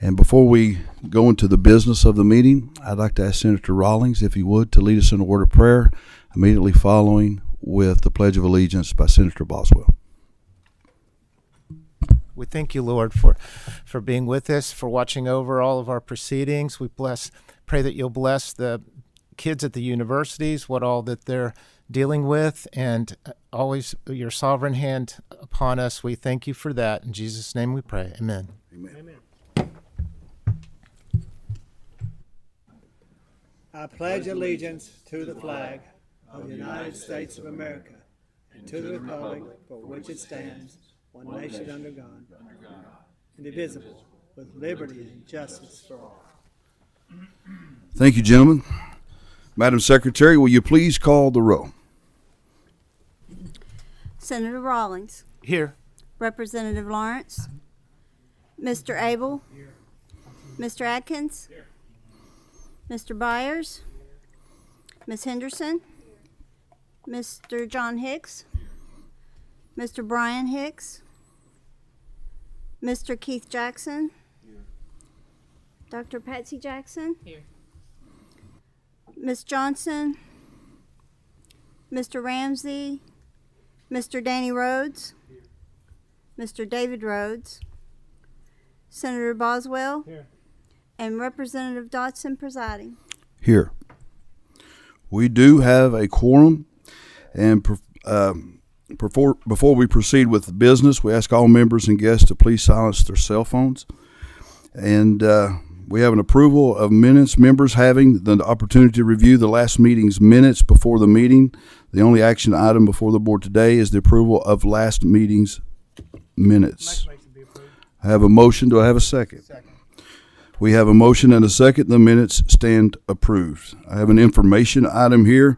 And before we go into the business of the meeting, I'd like to ask Senator Rawlings, if he would, to lead us in a word of prayer, immediately following with the Pledge of Allegiance by Senator Boswell. We thank you, Lord, for being with us, for watching over all of our proceedings. We pray that you'll bless the kids at the universities, what all that they're dealing with, and always your sovereign hand upon us. We thank you for that. In Jesus' name we pray. Amen. Amen. Amen. I pledge allegiance to the flag of the United States of America and to the republic for which it stands, one nation under God, indivisible, with liberty and justice for all. Thank you, gentlemen. Madam Secretary, will you please call the roll? Senator Rawlings. Here. Representative Lawrence. Mr. Abel. Here. Mr. Adkins. Here. Mr. Byers. Ms. Henderson. Mr. John Hicks. Mr. Brian Hicks. Mr. Keith Jackson. Here. Dr. Patsy Jackson. Here. Ms. Johnson. Mr. Ramsey. Mr. Danny Rhodes. Here. Mr. David Rhodes. Senator Boswell. Here. And Representative Dotson presiding. Here. We do have a quorum, and before we proceed with the business, we ask all members and guests to please silence their cell phones. And we have an approval of minutes. Members having the opportunity to review the last meeting's minutes before the meeting. The only action item before the board today is the approval of last meeting's minutes. I have a motion. Do I have a second? Second. We have a motion and a second. The minutes stand approved. I have an information item here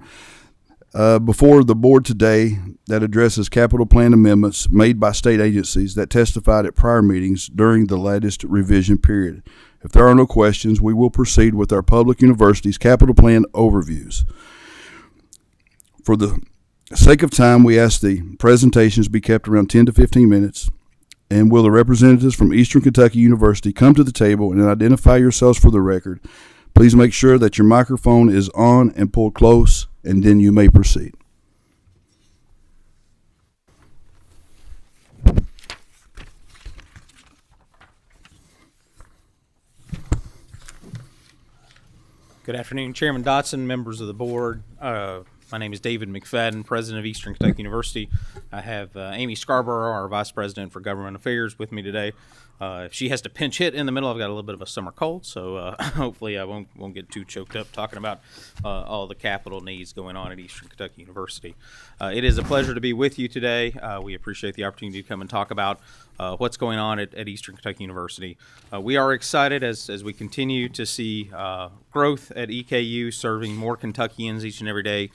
before the board today that addresses capital plan amendments made by state agencies that testified at prior meetings during the latest revision period. If there are no questions, we will proceed with our public universities capital plan overviews. For the sake of time, we ask the presentations be kept around 10 to 15 minutes. And will the representatives from Eastern Kentucky University come to the table and identify yourselves for the record? Please make sure that your microphone is on and pulled close, and then you may proceed. Good afternoon, Chairman Dotson, members of the board. My name is David McFadden, president of Eastern Kentucky University. I have Amy Scarborough, our vice president for government affairs, with me today. If she has to pinch hit in the middle, I've got a little bit of a summer cold, so hopefully I won't get too choked up talking about all the capital needs going on at Eastern Kentucky University. It is a pleasure to be with you today. We appreciate the opportunity to come and talk about what's going on at Eastern Kentucky University. We are excited as we continue to see growth at EKU, serving more Kentuckians each and every day,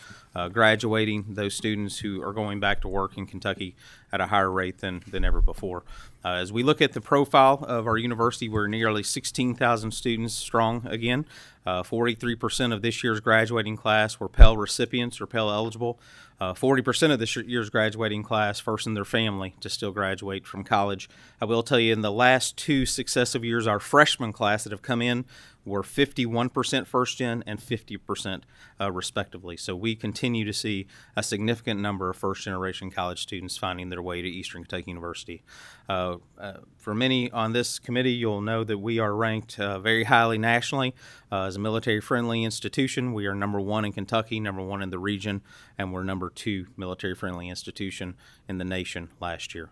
graduating those students who are going back to work in Kentucky at a higher rate than ever before. As we look at the profile of our university, we're nearly 16,000 students strong again. 43% of this year's graduating class were Pell recipients or Pell eligible. 40% of this year's graduating class first in their family to still graduate from college. I will tell you, in the last two successive years, our freshman class that have come in were 51% first gen and 50% respectively. So we continue to see a significant number of first generation college students finding their way to Eastern Kentucky University. For many on this committee, you'll know that we are ranked very highly nationally as a military-friendly institution. We are number one in Kentucky, number one in the region, and we're number two military-friendly institution in the nation last year.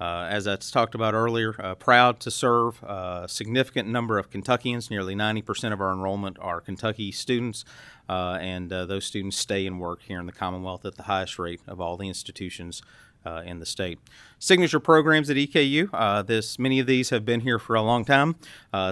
As I talked about earlier, proud to serve a significant number of Kentuckians. Nearly 90% of our enrollment are Kentucky students, and those students stay and work here in the Commonwealth at the highest rate of all the institutions in the state. Signature programs at EKU. Many of these have been here for a long time.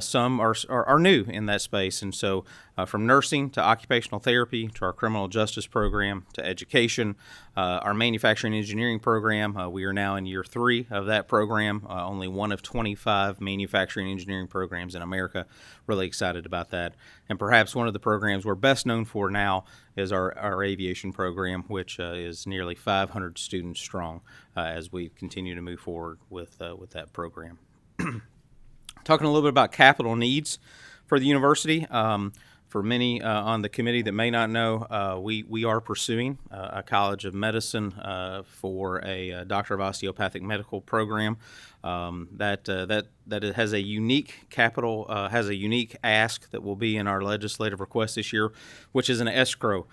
Some are new in that space, and so from nursing to occupational therapy to our criminal justice program to education, our manufacturing engineering program. We are now in year 3 of that program. Only one of 25 manufacturing engineering programs in America. Really excited about that. And perhaps one of the programs we're best known for now is our aviation program, which is nearly 500 students strong as we continue to move forward with that program. Talking a little bit about capital needs for the university. For many on the committee that may not know, we are pursuing a College of Medicine for a Doctor of Osteopathic Medical program that it has a unique capital, has a unique ask that will be in our legislative request this year, which is an escrow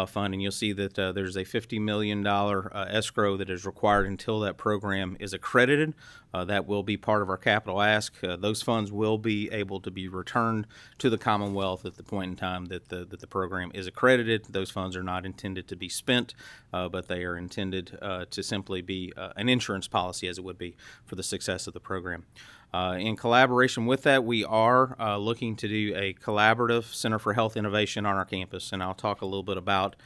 fund. And you'll see that there's a $50 million escrow that is required until that program is accredited. That will be part of our capital ask. Those funds will be able to be returned to the Commonwealth at the point in time that the program is accredited. Those funds are not intended to be spent, but they are intended to simply be an insurance policy, as it would be, for the success of the program. In collaboration with that, we are looking to do a collaborative Center for Health Innovation on our campus, and I'll talk a little bit about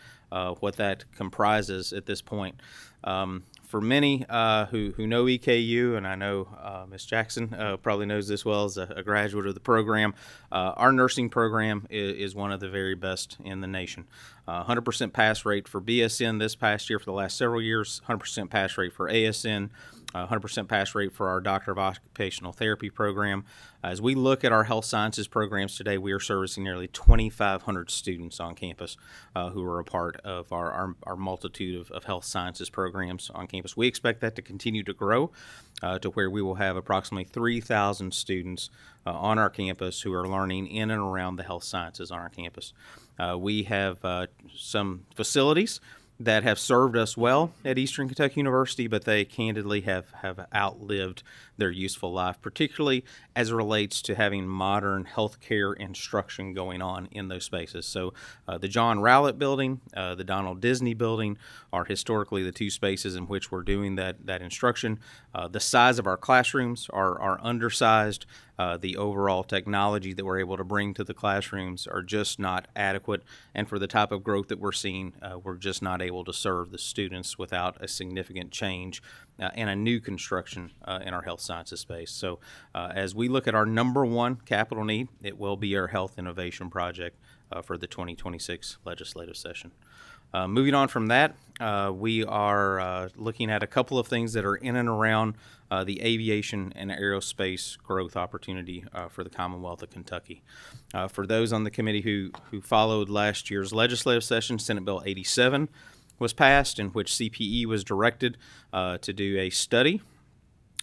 what that comprises at this point. For many who know EKU, and I know Ms. Jackson probably knows this well as a graduate of the program, our nursing program is one of the very best in the nation. 100% pass rate for BSN this past year for the last several years, 100% pass rate for ASN, 100% pass rate for our Doctor of Occupational Therapy program. As we look at our health sciences programs today, we are servicing nearly 2,500 students on campus who are a part of our multitude of health sciences programs on campus. We expect that to continue to grow to where we will have approximately 3,000 students on our campus who are learning in and around the health sciences on our campus. We have some facilities that have served us well at Eastern Kentucky University, but they candidly have outlived their useful life, particularly as it relates to having modern healthcare instruction going on in those spaces. So the John Rowlett building, the Donald Disney building are historically the two spaces in which we're doing that instruction. The size of our classrooms are undersized. The overall technology that we're able to bring to the classrooms are just not adequate, and for the type of growth that we're seeing, we're just not able to serve the students without a significant change and a new construction in our health sciences space. So as we look at our number one capital need, it will be our health innovation project for the 2026 legislative session. Moving on from that, we are looking at a couple of things that are in and around the aviation and aerospace growth opportunity for the Commonwealth of Kentucky. For those on the committee who followed last year's legislative session, Senate Bill 87 was passed, in which CPE was directed to do a study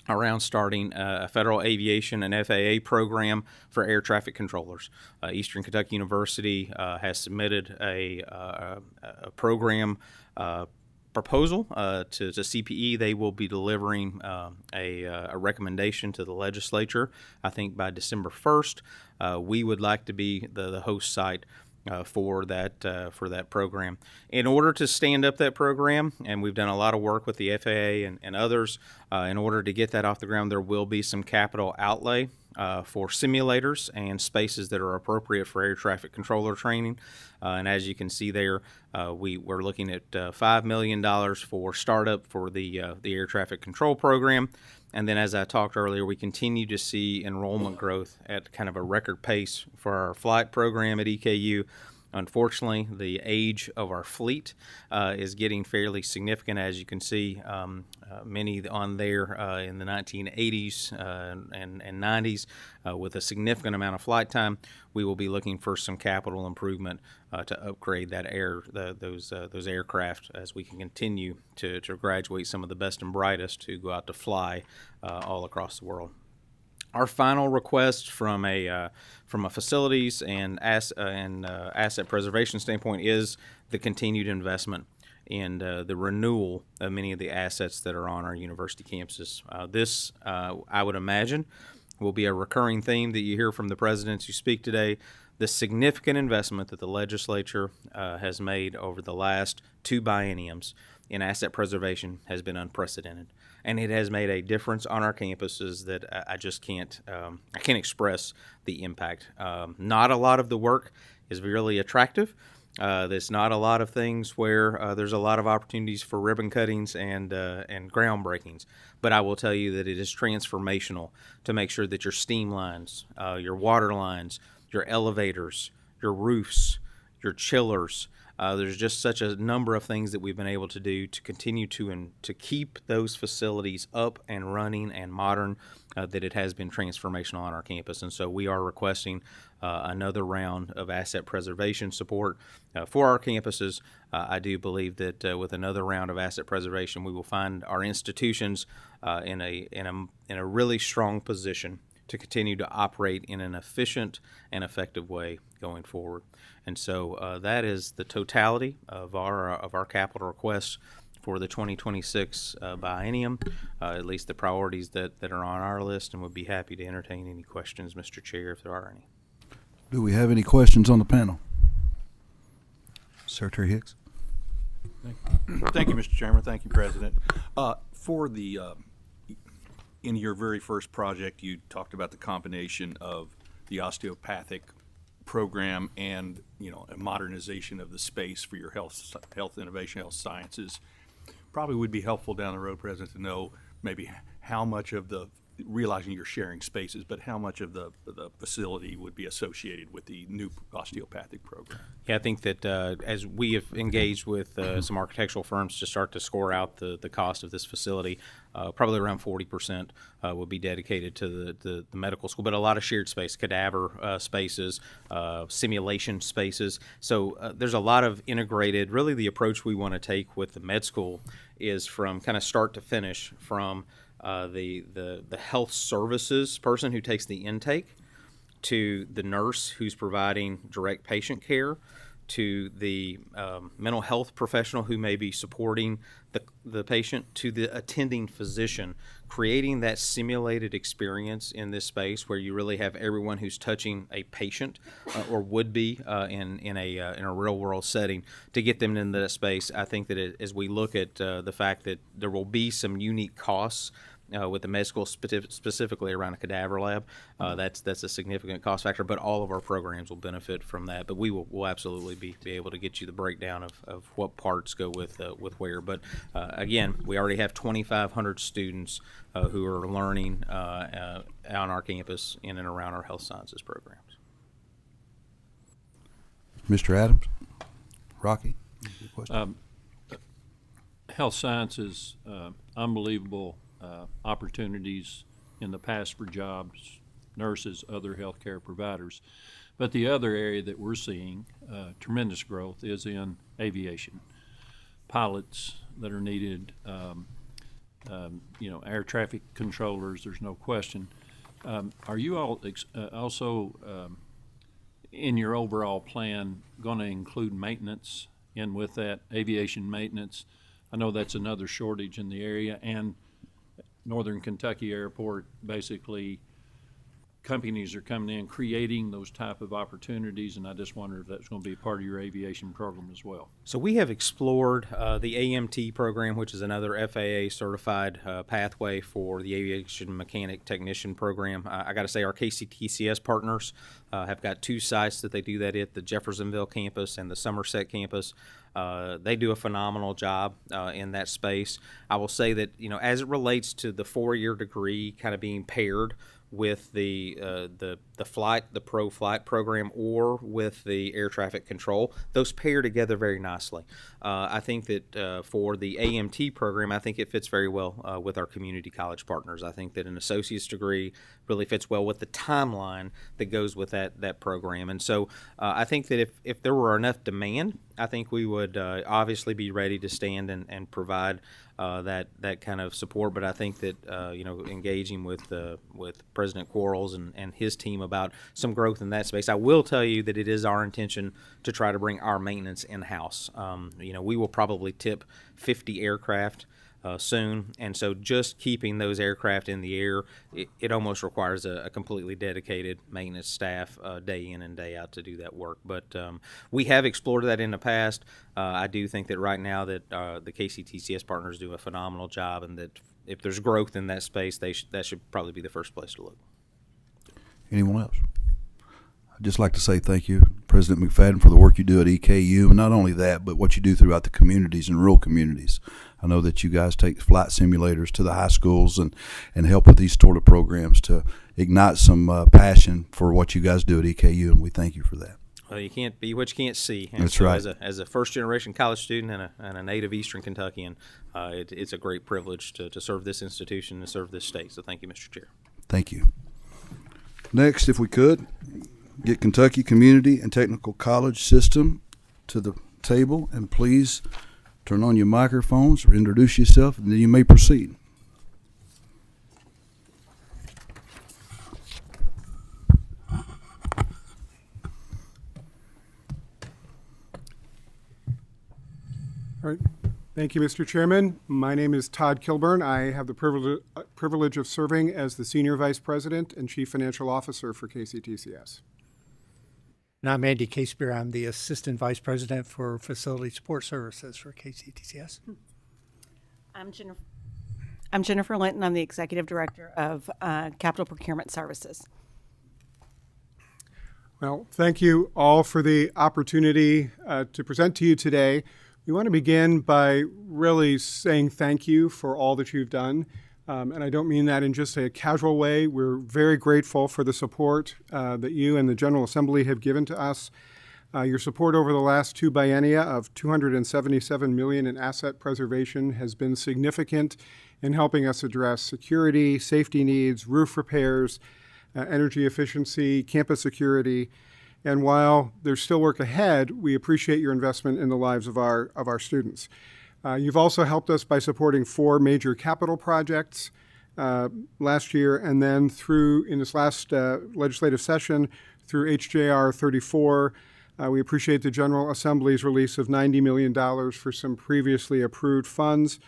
around starting a federal aviation and FAA program for air traffic controllers. Eastern Kentucky University has submitted a program proposal to CPE. They will be delivering a recommendation to the legislature, I think, by December 1st. We would like to be the host site for that program. In order to stand up that program, and we've done a lot of work with the FAA and others, in order to get that off the ground, there will be some capital outlay for simulators and spaces that are appropriate for air traffic controller training. And as you can see there, we're looking at $5 million for startup for the air traffic control program. And then, as I talked earlier, we continue to see enrollment growth at kind of a record pace for our flight program at EKU. Unfortunately, the age of our fleet is getting fairly significant, as you can see. Many on there in the 1980s and 90s with a significant amount of flight time. We will be looking for some capital improvement to upgrade those aircraft as we can continue to graduate some of the best and brightest who go out to fly all across the world. Our final request from a facilities and asset preservation standpoint is the continued investment in the renewal of many of the assets that are on our university campuses. This, I would imagine, will be a recurring theme that you hear from the presidents who speak today. The significant investment that the legislature has made over the last two bienniums in asset preservation has been unprecedented, and it has made a difference on our campuses that I just can't express the impact. Not a lot of the work is really attractive. There's not a lot of things where there's a lot of opportunities for ribbon cuttings and groundbreakings. But I will tell you that it is transformational to make sure that your steam lines, your water lines, your elevators, your roofs, your chillers, There's just such a number of things that we've been able to do to continue to keep those facilities up and running and modern, that it has been transformational on our campus. And so we are requesting another round of asset preservation support for our campuses. I do believe that with another round of asset preservation, we will find our institutions in a really strong position to continue to operate in an efficient and effective way going forward. And so that is the totality of our capital requests for the 2026 biennium, at least the priorities that are on our list, and would be happy to entertain any questions, Mr. Chair, if there are any. Do we have any questions on the panel? Secretary Hicks. Thank you, Mr. Chairman. Thank you, President. For the in your very first project, you talked about the combination of the osteopathic program and a modernization of the space for your health innovation, health sciences. Probably would be helpful down the road, President, to know maybe how much of the, realizing you're sharing spaces, but how much of the facility would be associated with the new osteopathic program? Yeah, I think that as we have engaged with some architectural firms to start to score out the cost of this facility, probably around 40% will be dedicated to the medical school, but a lot of shared space, cadaver spaces, simulation spaces. So there's a lot of integrated, really the approach we want to take with the med school is from kind of start to finish, from the health services person who takes the intake, to the nurse who's providing direct patient care, to the mental health professional who may be supporting the patient, to the attending physician, creating that simulated experience in this space where you really have everyone who's touching a patient or would be in a real world setting to get them into that space. I think that as we look at the fact that there will be some unique costs with the med school specifically around a cadaver lab, that's a significant cost factor, but all of our programs will benefit from that. But we'll absolutely be able to get you the breakdown of what parts go with where. But again, we already have 2,500 students who are learning on our campus in and around our health sciences programs. Mr. Adams? Rocky? Health sciences, unbelievable opportunities in the past for jobs, nurses, other healthcare providers. But the other area that we're seeing tremendous growth is in aviation. Pilots that are needed, air traffic controllers, there's no question. Are you all also, in your overall plan, going to include maintenance in with that, aviation maintenance? I know that's another shortage in the area, and Northern Kentucky Airport, basically companies are coming in creating those type of opportunities, and I just wonder if that's going to be part of your aviation program as well. So we have explored the AMT program, which is another FAA certified pathway for the aviation mechanic technician program. I got to say our KCTCS partners have got two sites that they do that at, the Jeffersonville campus and the Somerset campus. They do a phenomenal job in that space. I will say that, as it relates to the 4-year degree kind of being paired with the pro flight program or with the air traffic control, those pair together very nicely. I think that for the AMT program, I think it fits very well with our community college partners. I think that an associate's degree really fits well with the timeline that goes with that program. And so I think that if there were enough demand, I think we would obviously be ready to stand and provide that kind of support. But I think that engaging with President Quarles and his team about some growth in that space, I will tell you that it is our intention to try to bring our maintenance in-house. We will probably tip 50 aircraft soon, and so just keeping those aircraft in the air, it almost requires a completely dedicated maintenance staff day in and day out to do that work. But we have explored that in the past. I do think that right now that the KCTCS partners do a phenomenal job, and that if there's growth in that space, that should probably be the first place to look. Anyone else? I'd just like to say thank you, President McFadden, for the work you do at EKU, and not only that, but what you do throughout the communities and rural communities. I know that you guys take flight simulators to the high schools and help with these sort of programs to ignite some passion for what you guys do at EKU, and we thank you for that. Well, you can't be what you can't see. And That's so right. As a first-generation college student and a native Eastern Kentuckian, it's a great privilege to serve this institution and serve this state. So thank you, Mr. Chair. Thank you. Next, if we could, get Kentucky Community and Technical College System to the table, and please turn on your microphones or introduce yourself, and then you may proceed. All right. Thank you, Mr. Chairman. My name is Todd Kilburn. I have the privilege of serving as the Senior Vice President and Chief Financial Officer for KCTCS. And I'm Andy Casebeer. I'm the Assistant Vice President for Facility Support Services for KCTCS. I'm Jennifer Linton. I'm the Executive Director of Capital Procurement Services. Well, thank you all for the opportunity to present to you today. We want to begin by really saying thank you for all that you've done. And I don't mean that in just a casual way. We're very grateful for the support that you and the General Assembly have given to us. Your support over the last two biennia of $277 million in asset preservation has been significant in helping us address security, safety needs, roof repairs, energy efficiency, campus security. And while there's still work ahead, we appreciate your investment in the lives of our students. You've also helped us by supporting 4 major capital projects last year, and then in this last legislative session through HJR 34. We appreciate the General Assembly's release of $90 million for some previously approved funds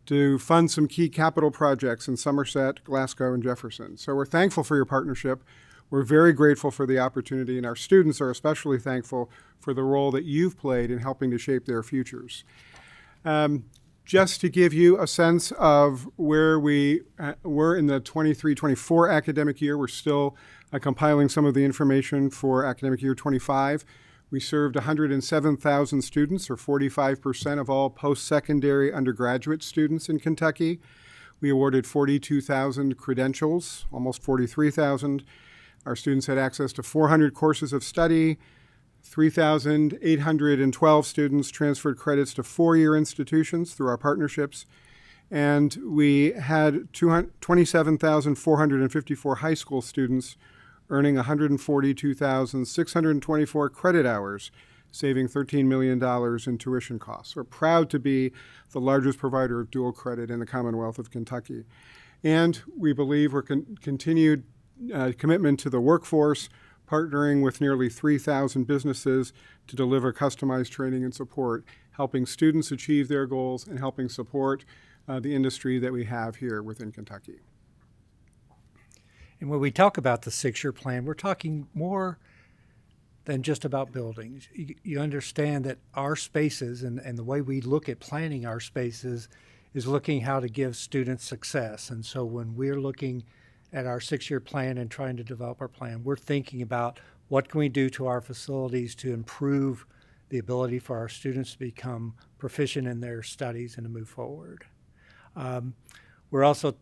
to fund some key capital projects in Somerset, Glasgow, and Jefferson. So we're thankful for your partnership. We're very grateful for the opportunity, and our students are especially thankful for the role that you've played in helping to shape their futures. Just to give you a sense of where we were in the 23-24 academic year, we're still compiling some of the information for academic year 25. We served 107,000 students, or 45% of all post-secondary undergraduate students in Kentucky. We awarded 42,000 credentials, almost 43,000. Our students had access to 400 courses of study. 3,812 students transferred credits to 4-year institutions through our partnerships. And we had 27,454 high school students earning 142,624 credit hours, saving $13 million in tuition costs. We're proud to be the largest provider of dual credit in the Commonwealth of Kentucky. And we believe we're continued commitment to the workforce, partnering with nearly 3,000 businesses to deliver customized training and support, helping students achieve their goals and helping support the industry that we have here within Kentucky. And when we talk about the 6-year plan, we're talking more than just about buildings. You understand that our spaces and the way we look at planning our spaces is looking how to give students success. And so when we're looking at our 6-year plan and trying to develop our plan, we're thinking about what can we do to our facilities to improve the ability for our students to become proficient in their studies and to move forward. We're also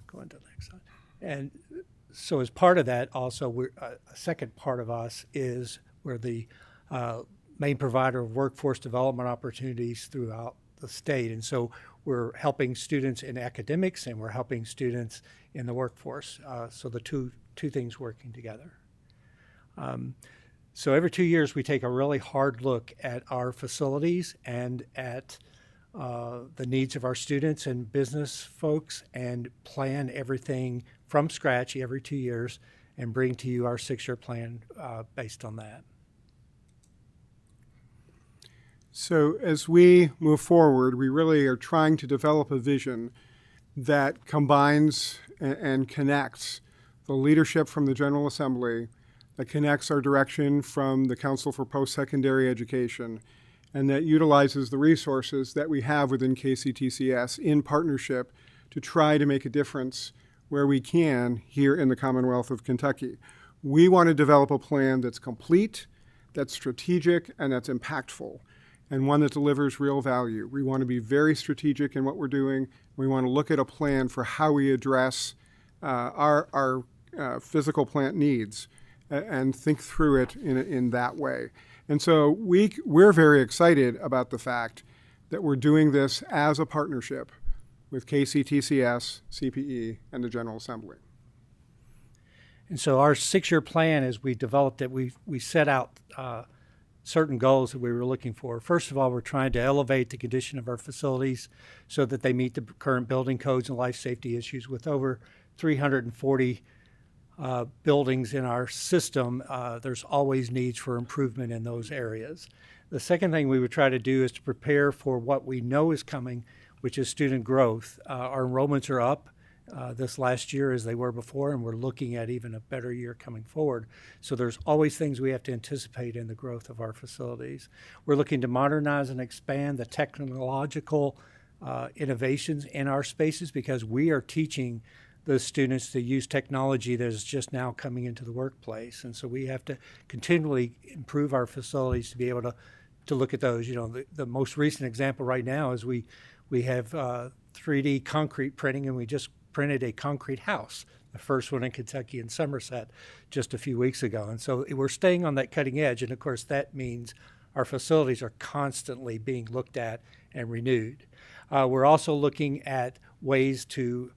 going to the next slide. And so as part of that, also, a second part of us is we're the main provider of workforce development opportunities throughout the state. And so we're helping students in academics and we're helping students in the workforce. So the two things working together. So every 2 years, we take a really hard look at our facilities and at the needs of our students and business folks and plan everything from scratch every 2 years and bring to you our 6-year plan based on that. So as we move forward, we really are trying to develop a vision that combines and connects the leadership from the General Assembly, that connects our direction from the Council for Post-Secondary Education, and that utilizes the resources that we have within KCTCS in partnership to try to make a difference where we can here in the Commonwealth of Kentucky. We want to develop a plan that's complete, that's strategic, and that's impactful, and one that delivers real value. We want to be very strategic in what we're doing. We want to look at a plan for how we address our physical plant needs, and think through it in that way. And so we're very excited about the fact that we're doing this as a partnership with KCTCS, CPE, and the General Assembly. And so our 6-year plan, as we developed it, we set out certain goals that we were looking for. First of all, we're trying to elevate the condition of our facilities so that they meet the current building codes and life safety issues. With over 340 buildings in our system, there's always needs for improvement in those areas. The second thing we would try to do is to prepare for what we know is coming, which is student growth. Our enrollments are up this last year as they were before, and we're looking at even a better year coming forward. So there's always things we have to anticipate in the growth of our facilities. We're looking to modernize and expand the technological innovations in our spaces, because we are teaching the students to use technology that is just now coming into the workplace. And so we have to continually improve our facilities to be able to look at those. You know, the most recent example right now is we have 3D concrete printing, and we just printed a concrete house, the first one in Kentucky and Somerset, just a few weeks ago. And so we're staying on that cutting edge. And of course, that means our facilities are constantly being looked at and renewed. We're also looking at ways to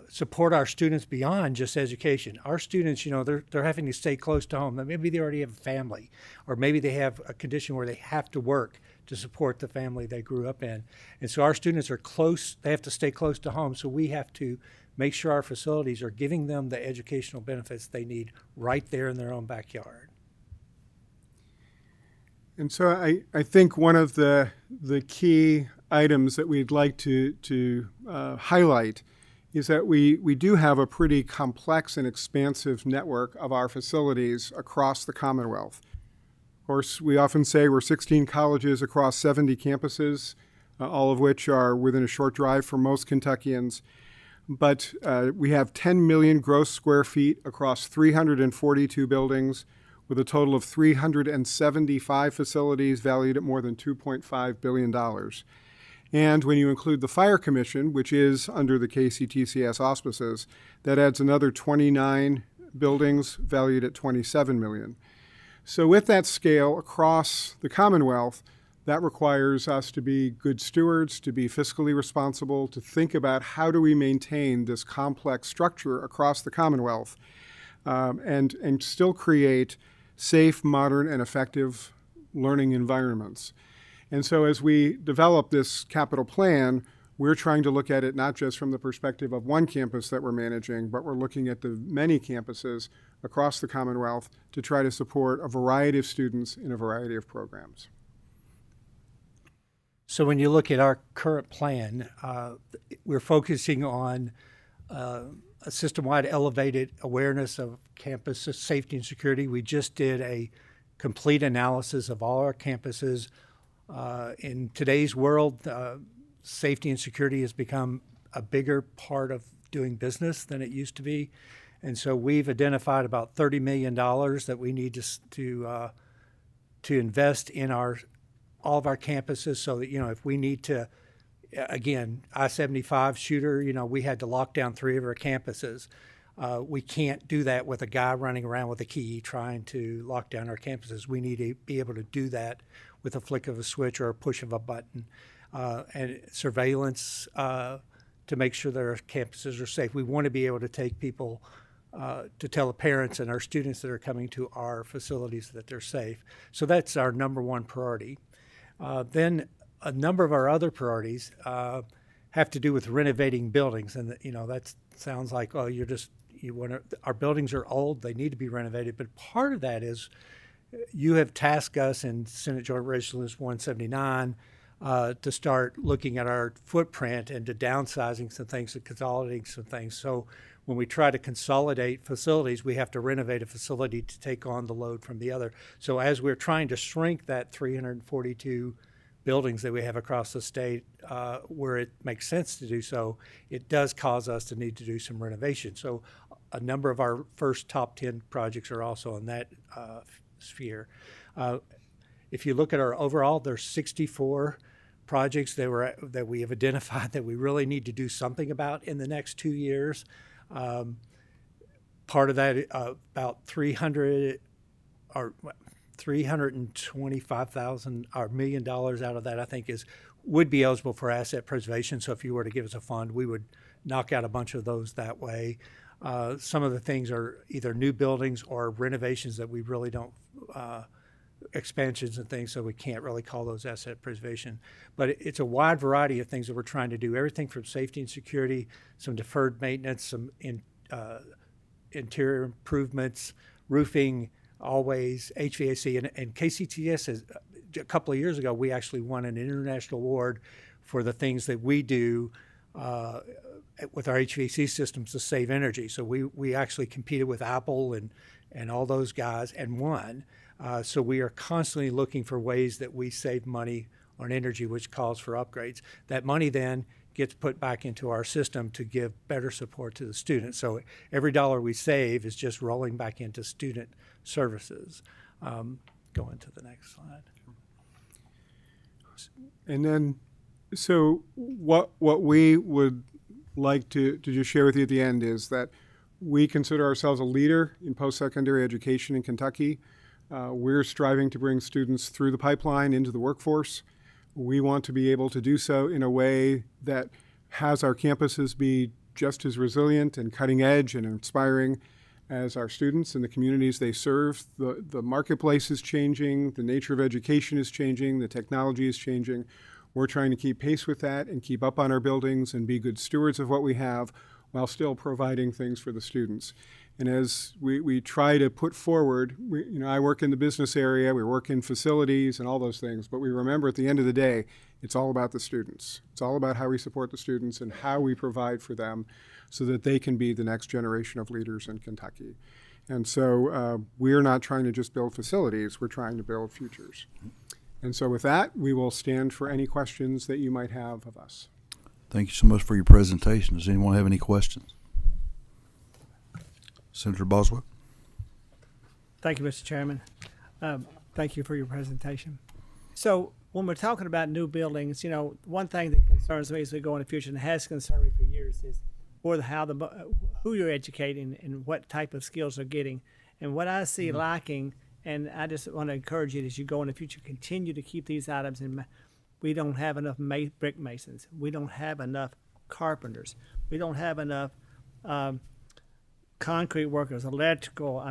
support our students beyond just education. Our students, you know, they're having to stay close to home. Maybe they already have a family, or maybe they have a condition where they have to work to support the family they grew up in. And so our students are close, they have to stay close to home, so we have to make sure our facilities are giving them the educational benefits they need right there in their own backyard. And so I think one of the key items that we'd like to highlight is that we do have a pretty complex and expansive network of our facilities across the Commonwealth. Of course, we often say we're 16 colleges across 70 campuses, all of which are within a short drive for most Kentuckians. But we have 10 million gross square feet across 342 buildings, with a total of 375 facilities valued at more than $2.5 billion. And when you include the Fire Commission, which is under the KCTCS auspices, that adds another 29 buildings valued at $27 million. So with that scale across the Commonwealth, that requires us to be good stewards, to be fiscally responsible, to think about how do we maintain this complex structure across the Commonwealth, and still create safe, modern, and effective learning environments. And so as we develop this capital plan, we're trying to look at it not just from the perspective of one campus that we're managing, but we're looking at the many campuses across the Commonwealth to try to support a variety of students in a variety of programs. So when you look at our current plan, we're focusing on a system-wide elevated awareness of campus safety and security. We just did a complete analysis of all our campuses. In today's world, safety and security has become a bigger part of doing business than it used to be. And so we've identified about $30 million that we need to invest in all of our campuses, so that, you know, if we need to, again, I-75 shooter, you know, we had to lock down 3 of our campuses. We can't do that with a guy running around with a key trying to lock down our campuses. We need to be able to do that with a flick of a switch or a push of a button, and surveillance to make sure that our campuses are safe. We want to be able to take people to tell the parents and our students that are coming to our facilities that they're safe. So that's our number one priority. Then a number of our other priorities have to do with renovating buildings. And, you know, that sounds like, oh, our buildings are old, they need to be renovated. But part of that is you have tasked us in Senate Joint Resolution 179 to start looking at our footprint and to downsizing some things and consolidating some things. So when we try to consolidate facilities, we have to renovate a facility to take on the load from the other. So as we're trying to shrink that 342 buildings that we have across the state, where it makes sense to do so, it does cause us to need to do some renovation. So a number of our first top 10 projects are also in that sphere. If you look at our overall, there's 64 projects that we have identified that we really need to do something about in the next 2 years. part of that, about 325,000 or $1 million out of that, I think, would be eligible for asset preservation. So if you were to give us a fund, we would knock out a bunch of those that way. Some of the things are either new buildings or renovations that we really don't, expansions and things, so we can't really call those asset preservation. But it's a wide variety of things that we're trying to do, everything from safety and security, some deferred maintenance, some interior improvements, roofing, always HVAC. And KCTS, is, a couple of years ago, we actually won an international award for the things that we do with our HVAC systems to save energy. So we actually competed with Apple and all those guys and won. So we are constantly looking for ways that we save money on energy, which calls for upgrades. That money then gets put back into our system to give better support to the students. So every dollar we save is just rolling back into student services. Going to the next slide. And then, so what we would like to just share with you at the end is that we consider ourselves a leader in post-secondary education in Kentucky. We're striving to bring students through the pipeline into the workforce. We want to be able to do so in a way that has our campuses be just as resilient and cutting edge and inspiring as our students and the communities they serve. The marketplace is changing, the nature of education is changing, the technology is changing. We're trying to keep pace with that and keep up on our buildings and be good stewards of what we have while still providing things for the students. And as we try to put forward, I work in the business area, we work in facilities and all those things, but we remember at the end of the day, it's all about the students. It's all about how we support the students and how we provide for them so that they can be the next generation of leaders in Kentucky. And so we're not trying to just build facilities, we're trying to build futures. And so with that, we will stand for any questions that you might have of us. Thank you so much for your presentation. Does anyone have any questions? Senator Boswell. Thank you, Mr. Chairman. Thank you for your presentation. So when we're talking about new buildings, one thing that concerns me as we go in the future and has concerned me for years is who you're educating and what type of skills they're getting. And what I see lacking, and I just want to encourage you as you go in the future, continue to keep these items in. We don't have enough brick masons. We don't have enough carpenters. We don't have enough concrete workers, electrical.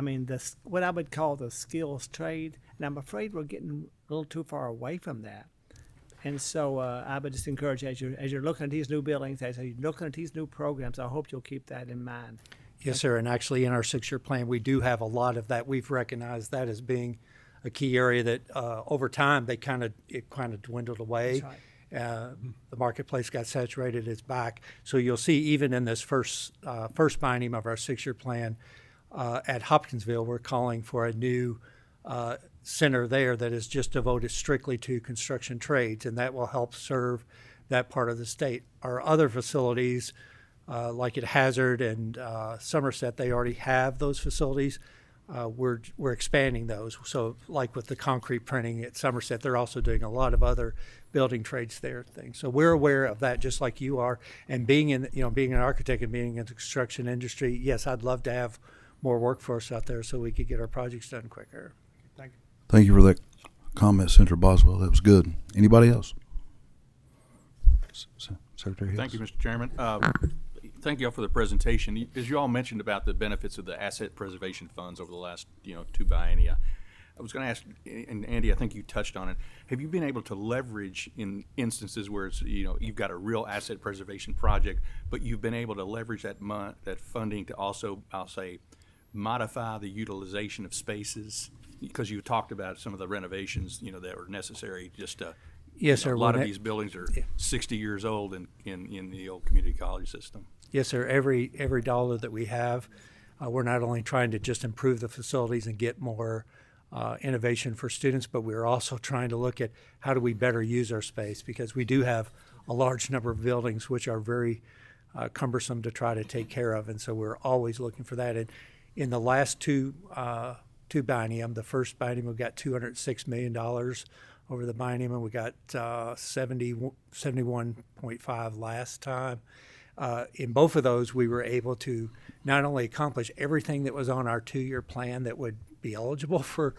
What I would call the skills trade. And I'm afraid we're getting a little too far away from that. And so I would just encourage you, as you're looking at these new buildings, as you're looking at these new programs, I hope you'll keep that in mind. Yes, sir. And actually, in our 6-year plan, we do have a lot of that. We've recognized that as being a key area that over time it kind of dwindled away. That's right. The marketplace got saturated. It's back. So you'll see even in this first biennium of our 6-year plan at Hopkinsville, we're calling for a new center there that is just devoted strictly to construction trades, and that will help serve that part of the state. Our other facilities, like at Hazard and Somerset, they already have those facilities. We're expanding those. So like with the concrete printing at Somerset, they're also doing a lot of other building trades there things. So we're aware of that just like you are. And being an architect and being in the construction industry, yes, I'd love to have more workforce out there so we could get our projects done quicker. Thank you. Thank you for that comment, Senator Boswell. That was good. Anybody else? Secretary Hicks. Thank you, Mr. Chairman. Thank you all for the presentation. As you all mentioned about the benefits of the asset preservation funds over the last, 2 biennia, I was going to ask, and Andy, I think you touched on it. Have you been able to leverage in instances where it's, you've got a real asset preservation project, but you've been able to leverage that funding to also, I'll say, modify the utilization of spaces? Because you talked about some of the renovations, that were necessary just to. Yes, sir. A lot of these buildings are 60 years old in the old community college system. Yes, sir. Every dollar that we have, we're not only trying to just improve the facilities and get more innovation for students, but we're also trying to look at how do we better use our space, because we do have a large number of buildings which are very cumbersome to try to take care of, and so we're always looking for that. And in the last two biennium, the first biennium we got $206 million over the biennium, and we got 71.5 last time. In both of those, we were able to not only accomplish everything that was on our 2-year plan that would be eligible for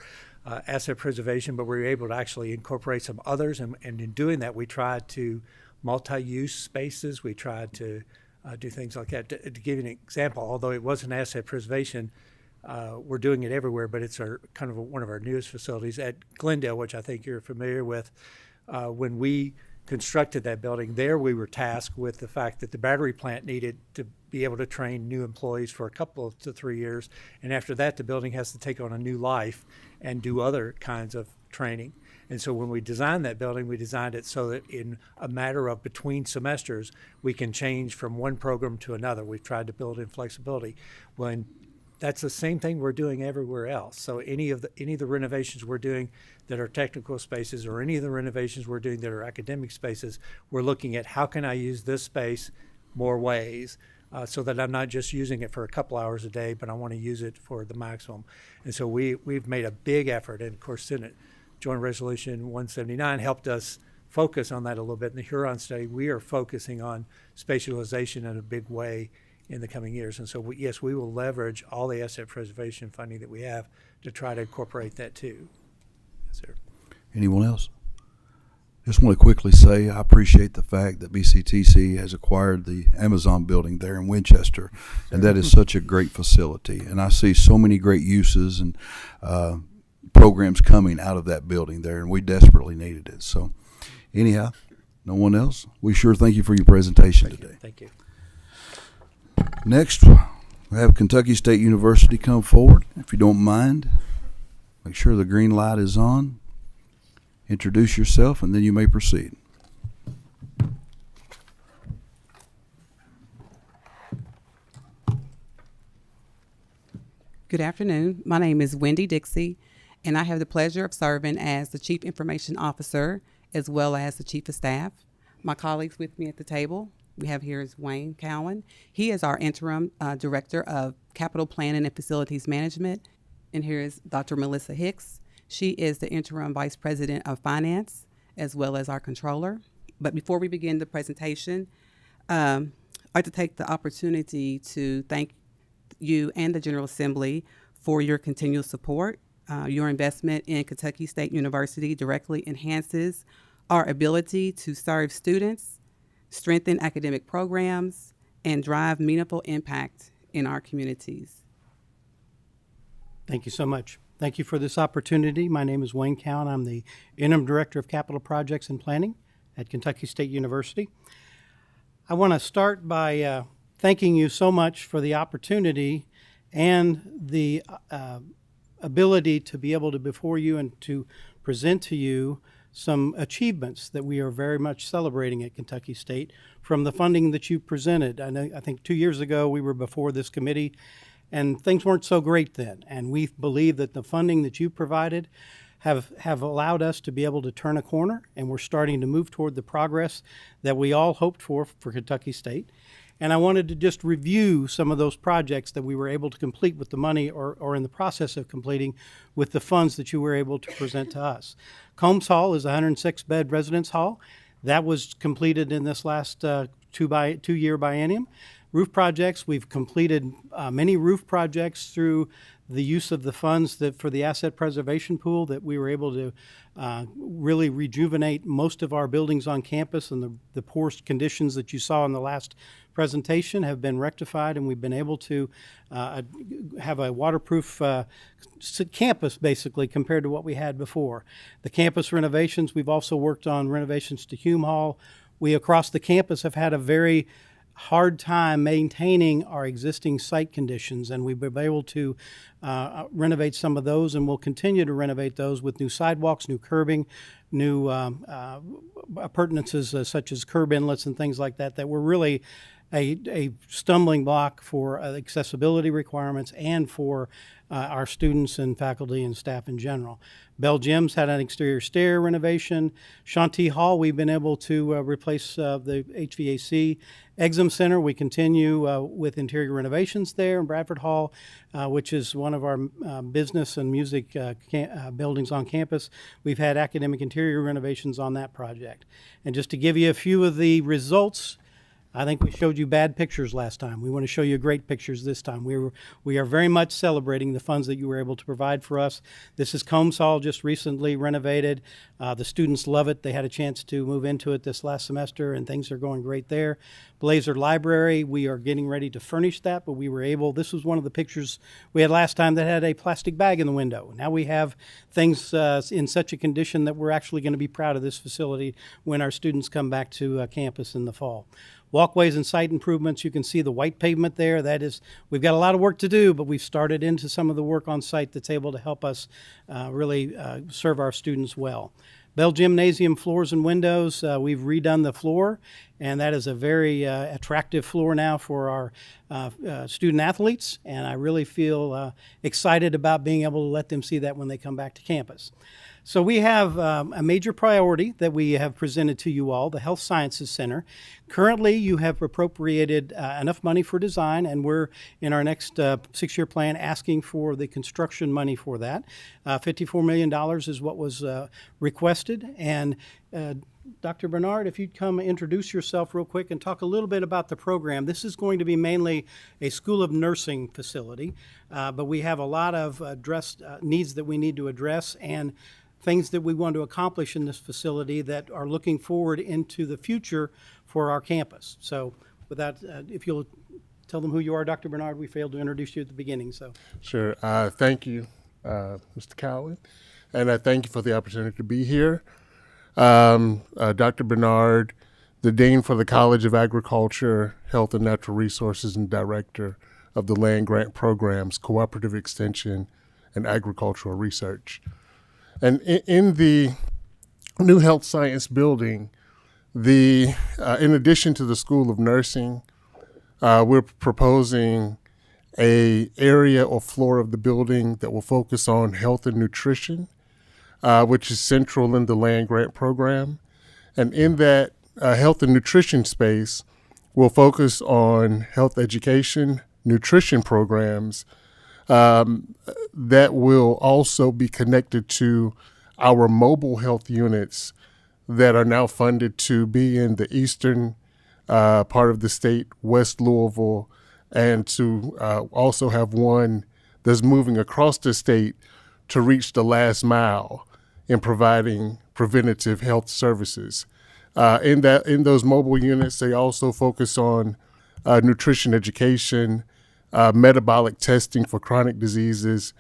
asset preservation, but we were able to actually incorporate some others. And in doing that, we tried to multi-use spaces. We tried to do things like that. To give you an example, although it wasn't asset preservation, we're doing it everywhere, but it's one of our newest facilities at Glendale, which I think you're familiar with. When we constructed that building, there we were tasked with the fact that the battery plant needed to be able to train new employees for a couple to 3 years, and after that the building has to take on a new life and do other kinds of training. And so when we designed that building, we designed it so that in a matter of between semesters we can change from one program to another. We've tried to build in flexibility. That's the same thing we're doing everywhere else. So any of the renovations we're doing that are technical spaces, or any of the renovations we're doing that are academic spaces, we're looking at how can I use this space more ways, so that I'm not just using it for a couple hours a day, but I want to use it for the maximum. And so we've made a big effort, and of course Senate Joint Resolution 179 helped us focus on that a little bit. In the Huron study, we are focusing on spatialization in a big way in the coming years. And so, yes, we will leverage all the asset preservation funding that we have to try to incorporate that too. Yes, sir. Anyone else? Just want to quickly say I appreciate the fact that BCTC has acquired the Amazon building there in Winchester, and that is such a great facility. And I see so many great uses and programs coming out of that building there, and we desperately needed it. So anyhow, no one else? We sure thank you for your presentation today. Thank you. Next, we have Kentucky State University come forward. If you don't mind, make sure the green light is on. Introduce yourself, and then you may proceed. Good afternoon. My name is Wendy Dixie, and I have the pleasure of serving as the Chief Information Officer as well as the Chief of Staff. My colleagues with me at the table we have here is Wayne Cowan. He is our interim Director of Capital Planning and Facilities Management. And here is Dr. Melissa Hicks. She is the interim Vice President of Finance as well as our Controller. But before we begin the presentation, I'd like to take the opportunity to thank you and the General Assembly for your continual support. Your investment in Kentucky State University directly enhances our ability to serve students, strengthen academic programs, and drive meaningful impact in our communities. Thank you so much. Thank you for this opportunity. My name is Wayne Cowan. I'm the Interim Director of Capital Projects and Planning at Kentucky State University. I want to start by thanking you so much for the opportunity and the ability to be able to before you and to present to you some achievements that we are very much celebrating at Kentucky State from the funding that you presented. I think 2 years ago we were before this committee and things weren't so great then. And we believe that the funding that you provided have allowed us to be able to turn a corner, and we're starting to move toward the progress that we all hoped for Kentucky State. And I wanted to just review some of those projects that we were able to complete with the money or in the process of completing with the funds that you were able to present to us. Combs Hall is a 106-bed residence hall. That was completed in this last two-year biennium. Roof projects, we've completed many roof projects through the use of the funds for the asset preservation pool that we were able to really rejuvenate most of our buildings on campus, and the poor conditions that you saw in the last presentation have been rectified, and we've been able to have a waterproof campus basically compared to what we had before. The campus renovations, we've also worked on renovations to Hume Hall. We across the campus have had a very hard time maintaining our existing site conditions, and we've been able to renovate some of those, and we'll continue to renovate those with new sidewalks, new curbing, new appurtenances such as curb inlets and things like that were really a stumbling block for accessibility requirements and for our students and faculty and staff in general. Bell Gym's had an exterior stair renovation. Shanti Hall, we've been able to replace the HVAC. Exum Center, we continue with interior renovations there. And Bradford Hall, which is one of our business and music buildings on campus, we've had academic interior renovations on that project. And just to give you a few of the results I think we showed you bad pictures last time. We want to show you great pictures this time. We are very much celebrating the funds that you were able to provide for us. This is Combs Hall, just recently renovated. The students love it. They had a chance to move into it this last semester, and things are going great there. Blazer Library, we are getting ready to furnish that, but we were able, this was one of the pictures we had last time that had a plastic bag in the window. Now we have things in such a condition that we're actually going to be proud of this facility when our students come back to campus in the fall. Walkways and site improvements, you can see the white pavement there. That is, we've got a lot of work to do, but we've started into some of the work on site that's able to help us really serve our students well. Bell Gymnasium floors and windows, we've redone the floor, and that is a very attractive floor now for our student athletes, and I really feel excited about being able to let them see that when they come back to campus. So we have a major priority that we have presented to you all, the Health Sciences Center. Currently, you have appropriated enough money for design, and we're in our next 6-year plan asking for the construction money for that. $54 million is what was requested. And Dr. Bernard, if you'd come introduce yourself real quick and talk a little bit about the program. This is going to be mainly a School of Nursing facility, but we have a lot of needs that we need to address and things that we want to accomplish in this facility that are looking forward into the future for our campus. So with that, if you'll tell them who you are, Dr. Bernard, we failed to introduce you at the beginning. So Sure. Thank you, Mr. Cowan, and I thank you for the opportunity to be here. Dr. Bernard, the Dean for the College of Agriculture, Health and Natural Resources, and Director of the Land Grant Programs, Cooperative Extension, and Agricultural Research. And in the new health science building, in addition to the School of Nursing, we're proposing an area or floor of the building that will focus on health and nutrition, which is central in the land grant program. And in that health and nutrition space, we'll focus on health education, nutrition programs, that will also be connected to our mobile health units that are now funded to be in the eastern part of the state, West Louisville, and to also have one that's moving across the state to reach the last mile in providing preventative health services. In those mobile units, they also focus on nutrition education, metabolic testing for chronic diseases,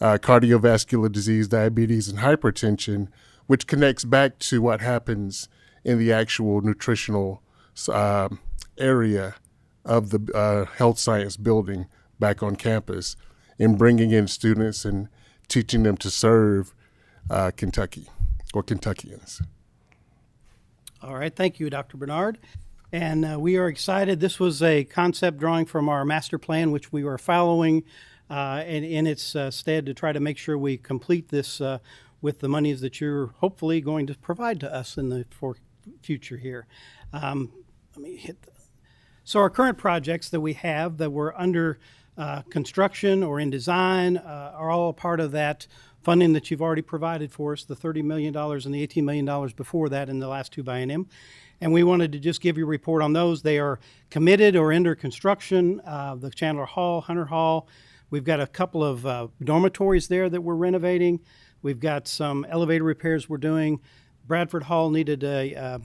cardiovascular disease, diabetes, and hypertension, which connects back to what happens in the actual nutritional area of the health science building back on campus in bringing in students and teaching them to serve Kentucky or Kentuckians. all right, thank you, Dr. Bernard. And we are excited. This was a concept drawing from our master plan, which we are following in its stead to try to make sure we complete this with the monies that you're hopefully going to provide to us in the future here. Let me hit So our current projects that we have that were under construction or in design are all a part of that funding that you've already provided for us, the $30 million and the $18 million before that in the last two biennium. And we wanted to just give you a report on those. They are committed or under construction. The Chandler Hall, Hunter Hall. We've got a couple of dormitories there that we're renovating. We've got some elevator repairs we're doing. Bradford Hall needed a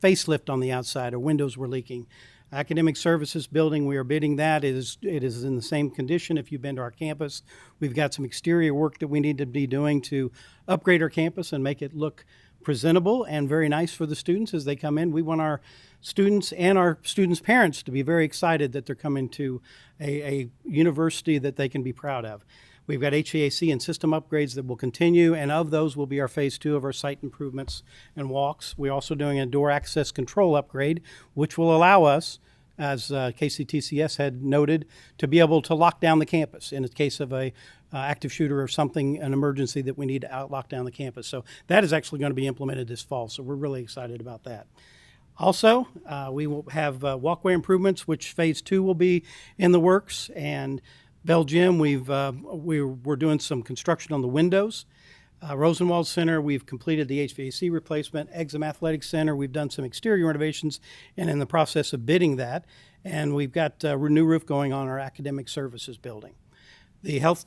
facelift on the outside. Our windows were leaking. Academic Services Building, we are bidding that. It is in the same condition if you've been to our campus. We've got some exterior work that we need to be doing to upgrade our campus and make it look presentable and very nice for the students as they come in. We want our students and our students' parents to be very excited that they're coming to a university that they can be proud of. We've got HVAC and system upgrades that will continue, and of those will be our phase 2 of our site improvements and walks. We're also doing a door access control upgrade, which will allow us, as KCTCS had noted, to be able to lock down the campus in the case of a active shooter or something, an emergency that we need to lock down the campus. So that is actually going to be implemented this fall, so we're really excited about that. Also, we will have walkway improvements, which phase 2 will be in the works, and Bell Gym, we're doing some construction on the windows. Rosenwald Center, we've completed the HVAC replacement. Exum Athletic Center, we've done some exterior renovations and in the process of bidding that. And we've got a new roof going on our academic services building. The health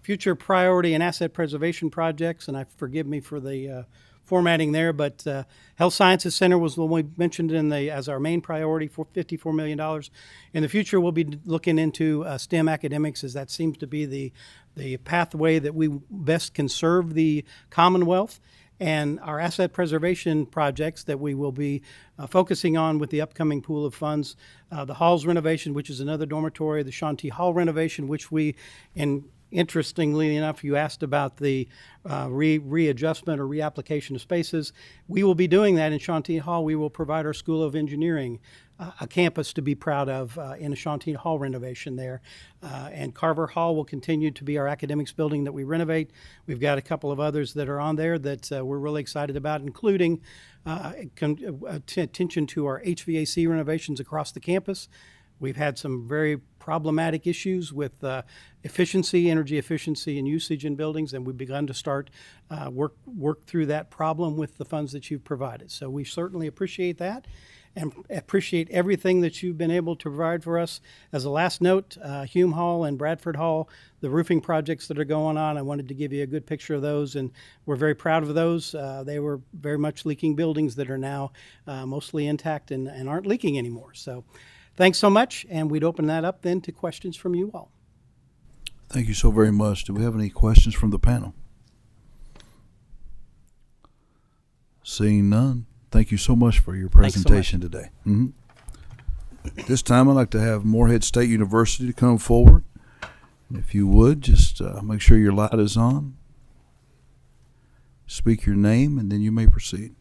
future priority and asset preservation projects, and forgive me for the formatting there, but Health Sciences Center was the one we mentioned as our main priority for $54 million. In the future, we'll be looking into STEM academics, as that seems to be the pathway that we best can serve the Commonwealth, and our asset preservation projects that we will be focusing on with the upcoming pool of funds. The halls renovation, which is another dormitory, the Shawnee Hall renovation, which interestingly enough, you asked about the readjustment or reapplication of spaces. We will be doing that in Shawnee Hall. We will provide our School of Engineering a campus to be proud of in a Shawnee Hall renovation there. And Carver Hall will continue to be our academics building that we renovate. We've got a couple of others that are on there that we're really excited about, including attention to our HVAC renovations across the campus. We've had some very problematic issues with energy efficiency and usage in buildings, and we've begun to start work through that problem with the funds that you've provided. So we certainly appreciate that and appreciate everything that you've been able to provide for us. As a last note, Hume Hall and Bradford Hall, the roofing projects that are going on, I wanted to give you a good picture of those, and we're very proud of those. They were very much leaking buildings that are now mostly intact and aren't leaking anymore. So thanks so much, and we'd open that up then to questions from you all. Thank you so very much. Do we have any questions from the panel? Seeing none, thank you so much for your presentation today. This time I'd like to have Morehead State University to come forward. If you would, just make sure your light is on. Speak your name, and then you may proceed.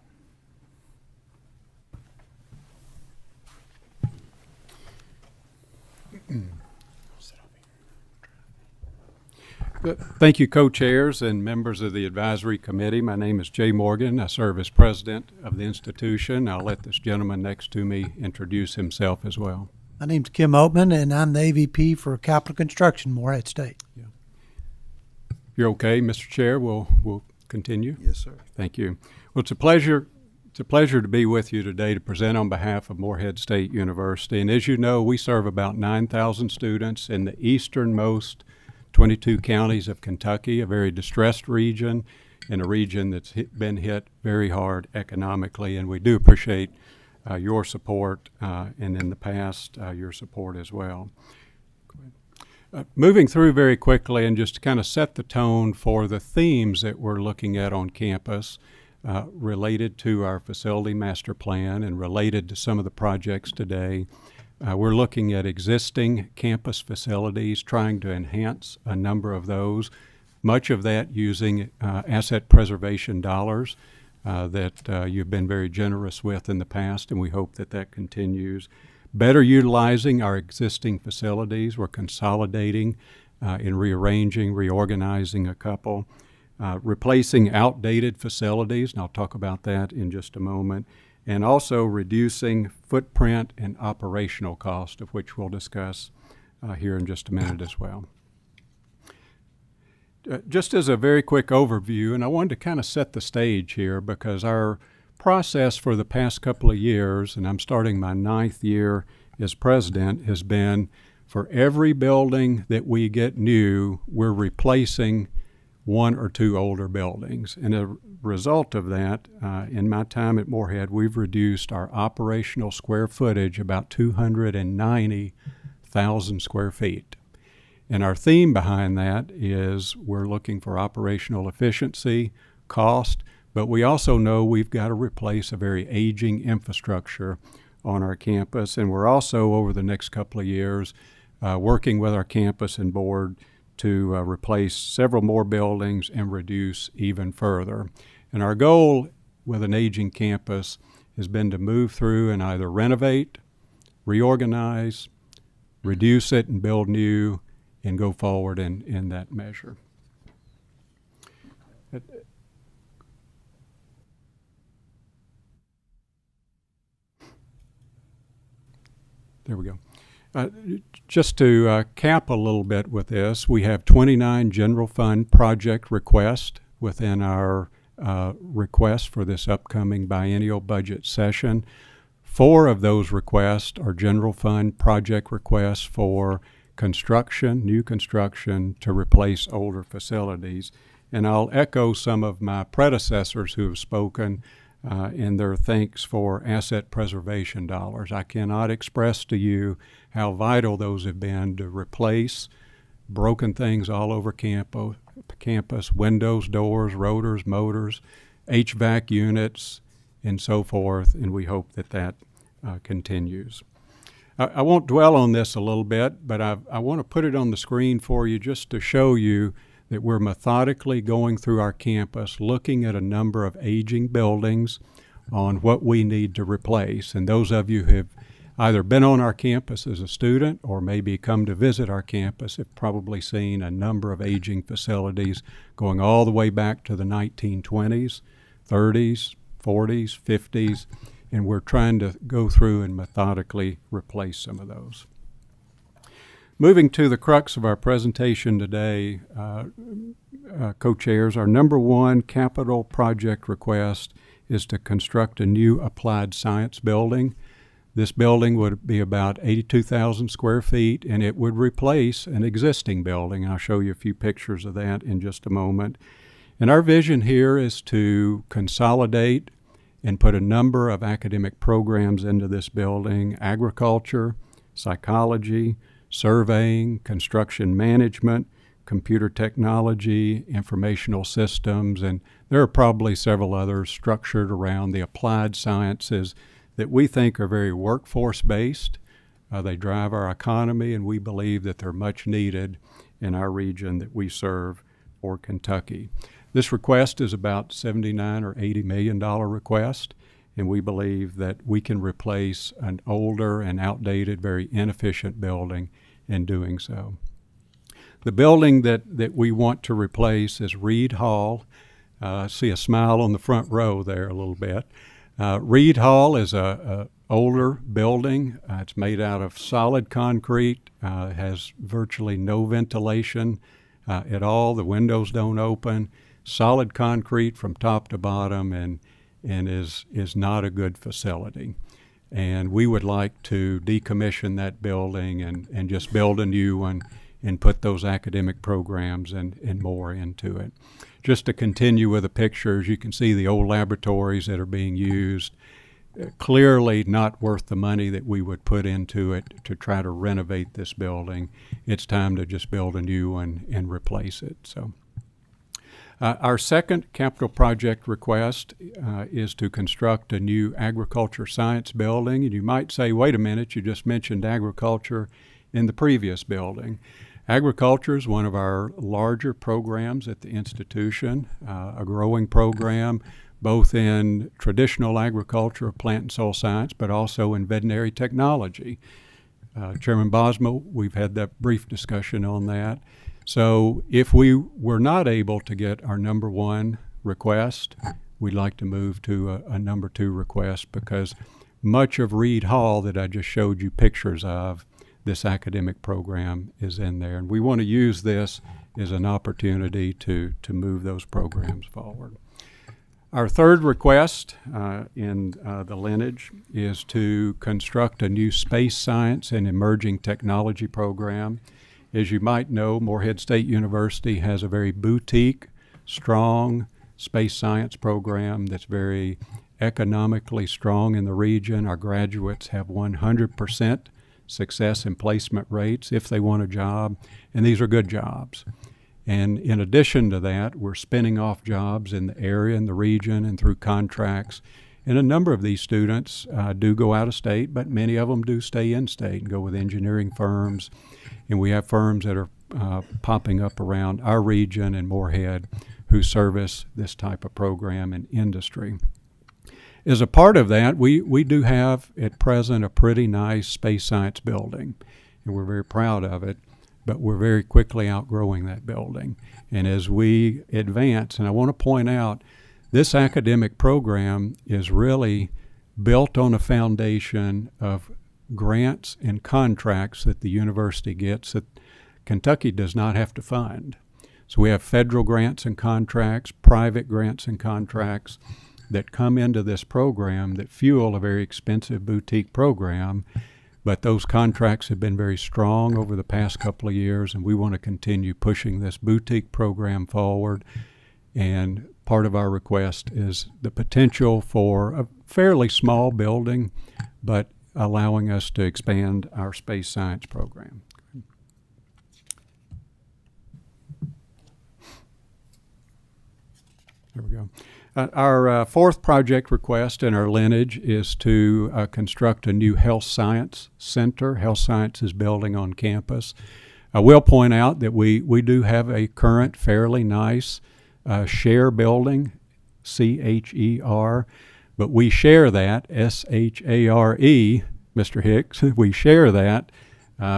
Thank you, co-chairs and members of the advisory committee. My name is Jay Morgan. I serve as president of the institution. I'll let this gentleman next to me introduce himself as well. My name's Kim Oatman, and I'm the AVP for Capital Construction, Morehead State. Yeah. You're okay, Mr. Chair. We'll continue. Yes, sir. Thank you. Well, it's a pleasure to be with you today to present on behalf of Morehead State University. And as you know, we serve about 9,000 students in the easternmost 22 counties of Kentucky, a very distressed region, and a region that's been hit very hard economically. And we do appreciate your support, and in the past, your support as well. Moving through very quickly and just to kind of set the tone for the themes that we're looking at on campus related to our facility master plan and related to some of the projects today. We're looking at existing campus facilities, trying to enhance a number of those, much of that using asset preservation dollars that you've been very generous with in the past, and we hope that continues. Better utilizing our existing facilities. We're consolidating and rearranging, reorganizing a couple. Replacing outdated facilities, and I'll talk about that in just a moment. And also reducing footprint and operational cost, of which we'll discuss here in just a minute as well. Just as a very quick overview, and I wanted to kind of set the stage here because our process for the past couple of years, and I'm starting my 9th year as president, has been for every building that we get new, we're replacing 1 or 2 older buildings. And a result of that, in my time at Morehead, we've reduced our operational square footage about 290,000 square feet. And our theme behind that is we're looking for operational efficiency, cost, but we also know we've got to replace a very aging infrastructure on our campus. And we're also, over the next couple of years, working with our campus and board to replace several more buildings and reduce even further. And our goal with an aging campus has been to move through and either renovate, reorganize, reduce it and build new, and go forward in that measure. There we go. Just to cap a little bit with this, we have 29 general fund project requests within our request for this upcoming biennial budget session. 4 of those requests are general fund project requests for construction, new construction to replace older facilities. And I'll echo some of my predecessors who have spoken in their thanks for asset preservation dollars. I cannot express to you how vital those have been to replace broken things all over campus, windows, doors, rotors, motors, HVAC units, and so forth, and we hope that that continues. I won't dwell on this a little bit, but I want to put it on the screen for you just to show you that we're methodically going through our campus, looking at a number of aging buildings on what we need to replace. And those of you who have either been on our campus as a student or maybe come to visit our campus have probably seen a number of aging facilities going all the way back to the 1920s, 30s, 40s, 50s, and we're trying to go through and methodically replace some of those. Moving to the crux of our presentation today, co-chairs, our number 1 capital project request is to construct a new applied science building. This building would be about 82,000 square feet, and it would replace an existing building. I'll show you a few pictures of that in just a moment. And our vision here is to consolidate and put a number of academic programs into this building: agriculture, psychology, surveying, construction management, computer technology, informational systems, and there are probably several others structured around the applied sciences that we think are very workforce-based. They drive our economy, and we believe that they're much needed in our region that we serve, or Kentucky. This request is about $79 or $80 million request, and we believe that we can replace an older and outdated, very inefficient building in doing so. The building that we want to replace is Reed Hall. See a smile on the front row there a little bit. Reed Hall is a older building. It's made out of solid concrete. It has virtually no ventilation at all. The windows don't open. Solid concrete from top to bottom, and is not a good facility. And we would like to decommission that building and just build a new one and put those academic programs and more into it. Just to continue with the pictures, you can see the old laboratories that are being used. Clearly not worth the money that we would put into it to try to renovate this building. It's time to just build a new one and replace it. So. Our second capital project request is to construct a new agriculture science building. And you might say, wait a minute, you just mentioned agriculture in the previous building. Agriculture is one of our larger programs at the institution, a growing program both in traditional agriculture, plant and soil science, but also in veterinary technology. Chairman Bosma, we've had that brief discussion on that. So if we were not able to get our number 1 request, we'd like to move to a number 2 request, because much of Reed Hall that I just showed you pictures of, this academic program is in there. And we want to use this as an opportunity to move those programs forward. Our third request in the lineage is to construct a new space science and emerging technology program. As you might know, Morehead State University has a very boutique, strong space science program that's very economically strong in the region. Our graduates have 100% success in placement rates if they want a job, and these are good jobs. And in addition to that, we're spinning off jobs in the area, in the region, and through contracts. And a number of these students do go out of state, but many of them do stay in state and go with engineering firms. And we have firms that are popping up around our region and Morehead who service this type of program and industry. As a part of that, we do have at present a pretty nice space science building, and we're very proud of it, but we're very quickly outgrowing that building. And as we advance, and I want to point out, this academic program is really built on a foundation of grants and contracts that the university gets that Kentucky does not have to fund. So we have federal grants and contracts, private grants and contracts that come into this program that fuel a very expensive boutique program. But those contracts have been very strong over the past couple of years, and we want to continue pushing this boutique program forward. And part of our request is the potential for a fairly small building, but allowing us to expand our space science program. There we go. Our fourth project request in our lineage is to construct a new health science center, health sciences building on campus. I will point out that we do have a current fairly nice share building, CHER, but we share that, SHARE, Mr. Hicks, we share that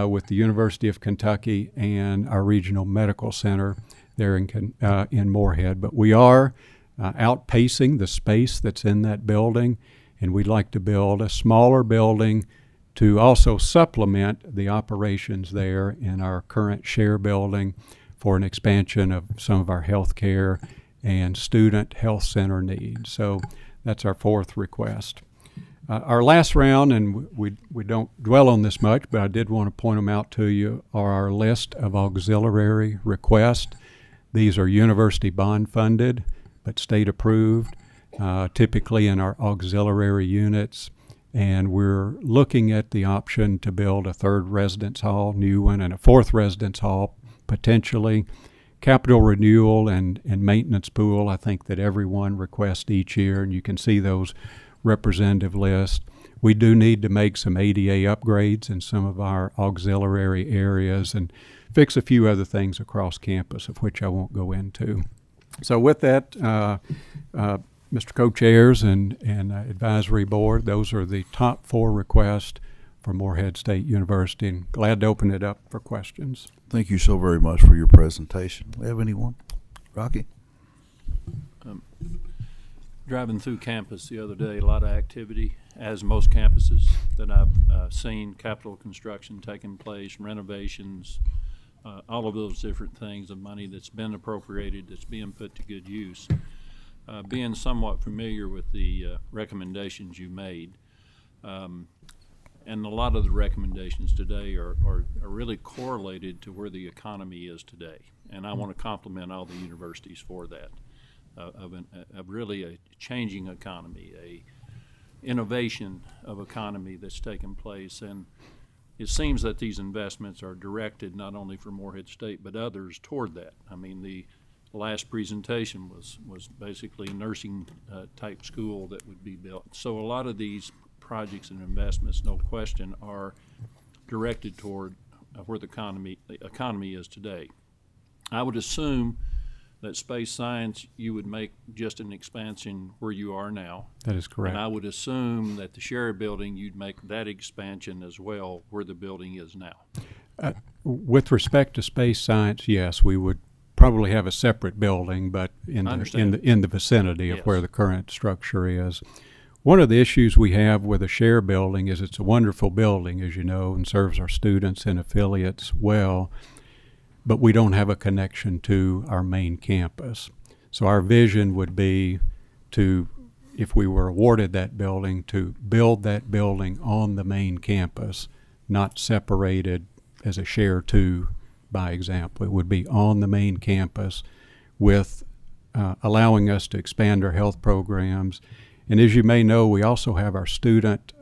with the University of Kentucky and our regional medical center there in Morehead. But we are outpacing the space that's in that building, and we'd like to build a smaller building to also supplement the operations there in our current share building for an expansion of some of our healthcare and student health center needs. So that's our fourth request. Our last round, and we don't dwell on this much, but I did want to point them out to you, are our list of auxiliary requests. These are university bond funded, but state approved, typically in our auxiliary units. And we're looking at the option to build a third residence hall, new one, and a fourth residence hall, potentially. Capital renewal and maintenance pool, I think that everyone requests each year, and you can see those representative lists. We do need to make some ADA upgrades in some of our auxiliary areas and fix a few other things across campus, of which I won't go into. So with that, Mr. Co-Chairs and Advisory Board, those are the top four requests for Morehead State University, and glad to open it up for questions. Thank you so very much for your presentation. We have anyone? Rocky? Driving through campus the other day, a lot of activity, as most campuses that I've seen, capital construction taking place, renovations, all of those different things of money that's been appropriated, that's being put to good use. Being somewhat familiar with the recommendations you made, and a lot of the recommendations today are really correlated to where the economy is today. And I want to compliment all the universities for that, of really a changing economy, a innovation of economy that's taken place. And it seems that these investments are directed not only for Morehead State, but others toward that. I mean, the last presentation was basically a nursing type school that would be built. So a lot of these projects and investments, no question, are directed toward where the economy is today. I would assume that space science, you would make just an expansion where you are now. That is correct. And I would assume that the Share building, you'd make that expansion as well where the building is now. With respect to space science, yes, we would probably have a separate building, but in the vicinity of where the current structure is. One of the issues we have with a Share building is it's a wonderful building, as you know, and serves our students and affiliates well, but we don't have a connection to our main campus. So our vision would be to, if we were awarded that building, to build that building on the main campus, not separated as a Share 2, by example. It would be on the main campus with allowing us to expand our health programs. And as you may know, we also have our student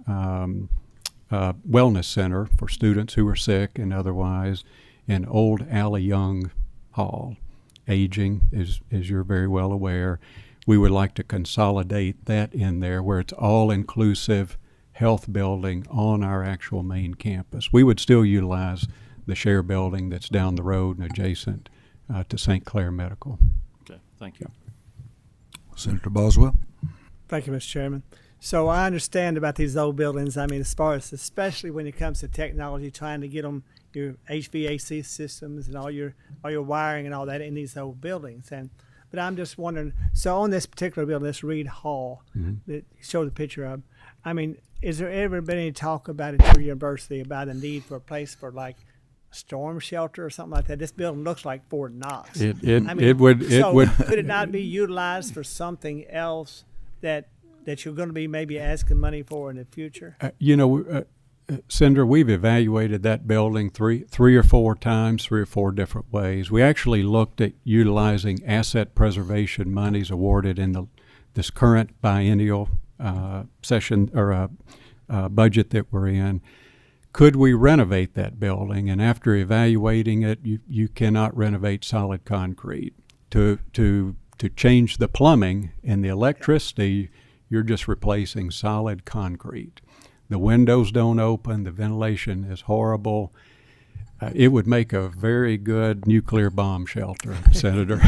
wellness center for students who are sick and otherwise, in Old Allie Young Hall. Aging, as you're very well aware. We would like to consolidate that in there where it's all-inclusive health building on our actual main campus. We would still utilize the Share building that's down the road and adjacent to St. Clair Medical. Okay, thank you. Senator Boswell? Thank you, Mr. Chairman. So I understand about these old buildings. I mean, as far as, especially when it comes to technology, trying to get them, your HVAC systems and all your wiring and all that in these old buildings. But I'm just wondering, so on this particular building, this Reed Hall that you showed the picture of, I mean, is there ever been any talk about at your university about a need for a place for like storm shelter or something like that. This building looks like Fort Knox. It would. Could it not be utilized for something else that you're going to be maybe asking money for in the future? Senator, we've evaluated that building three or four times, 3 or 4 different ways. We actually looked at utilizing asset preservation monies awarded in this current biennial session or budget that we're in. Could we renovate that building? And after evaluating it, you cannot renovate solid concrete. To change the plumbing and the electricity, you're just replacing solid concrete. The windows don't open. The ventilation is horrible. It would make a very good nuclear bomb shelter, Senator.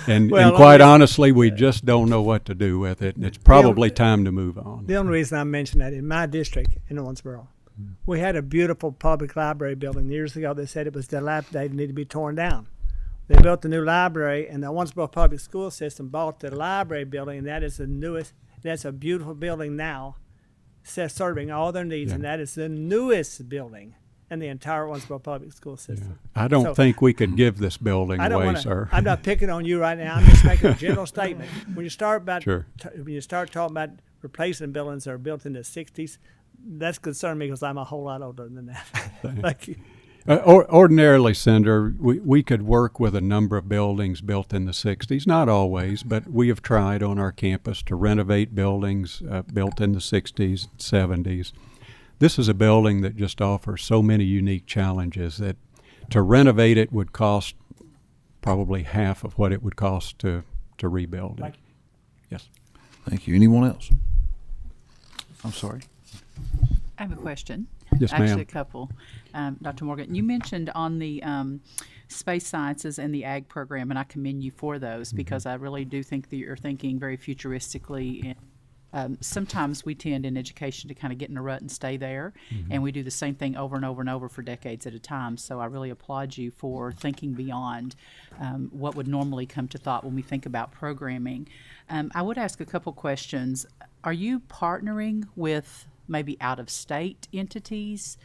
and quite honestly, we just don't know what to do with it. And it's probably time to move on. The only reason I mention that, in my district in Owensboro, we had a beautiful public library building years ago. They said it was dilapidated and needed to be torn down. They built the new library, and the Owensboro Public School System bought the library building, and that is the newest. That's a beautiful building now, serving all their needs, and that is the newest building in the entire Owensboro Public School System. Yeah. I don't think we could give this building away, sir. I'm not picking on you right now. I'm just making a general statement. When you start talking about replacing buildings that are built in the 60s, that's concerning me because I'm a whole lot older than that. Thank you. Ordinarily, Senator, we could work with a number of buildings built in the 60s, not always, but we have tried on our campus to renovate buildings built in the 60s, 70s. This is a building that just offers so many unique challenges that to renovate it would cost probably half of what it would cost to rebuild it. Yes. Thank you. Anyone else? I'm sorry. I have a question. Yes, ma'am. Actually, a couple. Dr. Morgan, you mentioned on the space sciences and the ag program, and I commend you for those because I really do think that you're thinking very futuristically. And sometimes we tend in education to kind of get in a rut and stay there, and we do the same thing over and over and over for decades at a time. So I really applaud you for thinking beyond what would normally come to thought when we think about programming. I would ask a couple questions. Are you partnering with maybe out-of-state entities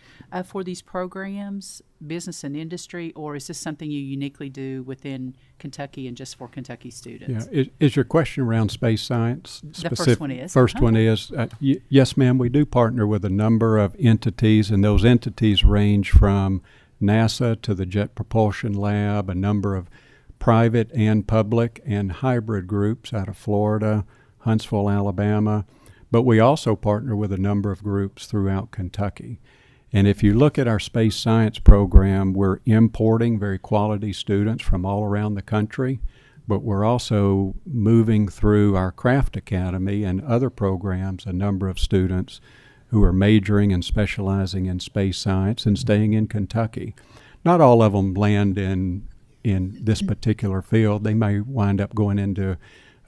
for these programs, business and industry, or is this something you uniquely do within Kentucky and just for Kentucky students? Yeah. Is your question around space science specific? The first one is. First one is, yes, ma'am, we do partner with a number of entities, and those entities range from NASA to the Jet Propulsion Lab, a number of private and public and hybrid groups out of Florida, Huntsville, Alabama. But we also partner with a number of groups throughout Kentucky. And if you look at our space science program, we're importing very quality students from all around the country, but we're also moving through our craft academy and other programs a number of students who are majoring and specializing in space science and staying in Kentucky. Not all of them land in this particular field. They may wind up going into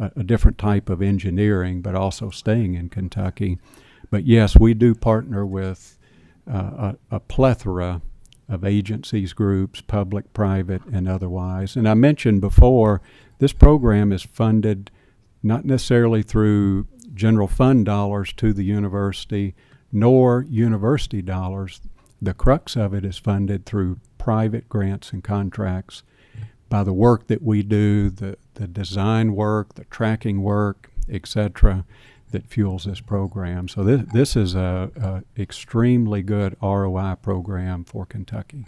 a different type of engineering, but also staying in Kentucky. But yes, we do partner with a plethora of agencies, groups, public, private, and otherwise. And I mentioned before, this program is funded not necessarily through general fund dollars to the university, nor university dollars. The crux of it is funded through private grants and contracts by the work that we do, the design work, the tracking work, etc., that fuels this program. So this is a extremely good ROI program for Kentucky.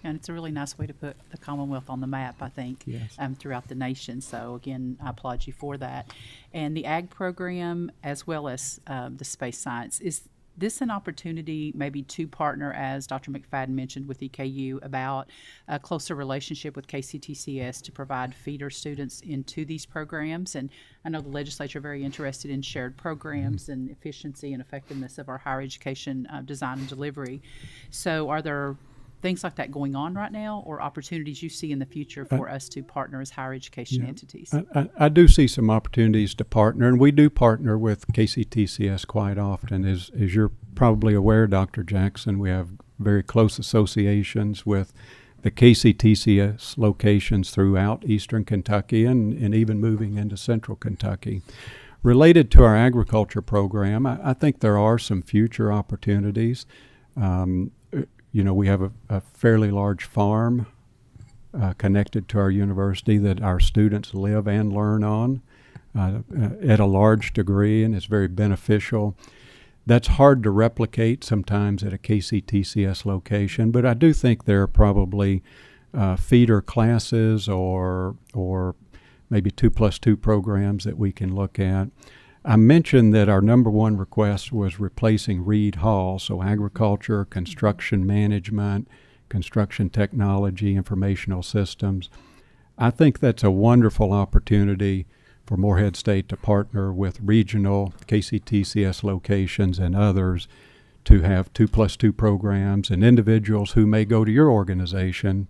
And it's a really nice way to put the Commonwealth on the map, I think, yes, throughout the nation. So, again, I applaud you for that. And the ag program, as well as the space science, is this an opportunity maybe to partner, as Dr. McFadden mentioned, with EKU about a closer relationship with KCTCS to provide feeder students into these programs? And I know the legislature are very interested in shared programs and efficiency and effectiveness of our higher education design and delivery. So are there things like that going on right now, or opportunities you see in the future for us to partner as higher education entities? I do see some opportunities to partner, and we do partner with KCTCS quite often. As you're probably aware, Dr. Jackson, we have very close associations with the KCTCS locations throughout eastern Kentucky and even moving into central Kentucky. Related to our agriculture program, I think there are some future opportunities. we have a fairly large farm connected to our university that our students live and learn on at a large degree, and it's very beneficial. That's hard to replicate sometimes at a KCTCS location, but I do think there are probably feeder classes or maybe 2+2 programs that we can look at. I mentioned that our number one request was replacing Reed Hall, so agriculture, construction management, construction technology, informational systems. I think that's a wonderful opportunity for Morehead State to partner with regional KCTCS locations and others to have 2+2 programs, and individuals who may go to your organization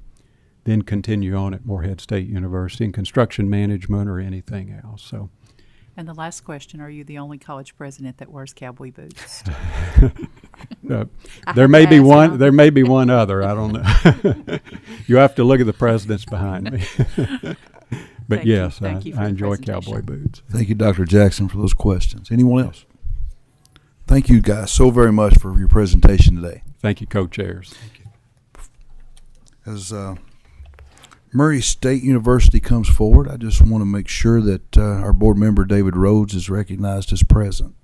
then continue on at Morehead State University in construction management or anything else. So. And the last question, are you the only college president that wears cowboy boots? There may be one. There may be one other. I don't know. You have to look at the presidents behind me. But yes, I enjoy cowboy boots. Thank you, Dr. Jackson, for those questions. Anyone else? Thank you guys so very much for your presentation today. Thank you, co-chairs. Thank you. As Murray State University comes forward, I just want to make sure that our board member David Rhodes is recognized as present.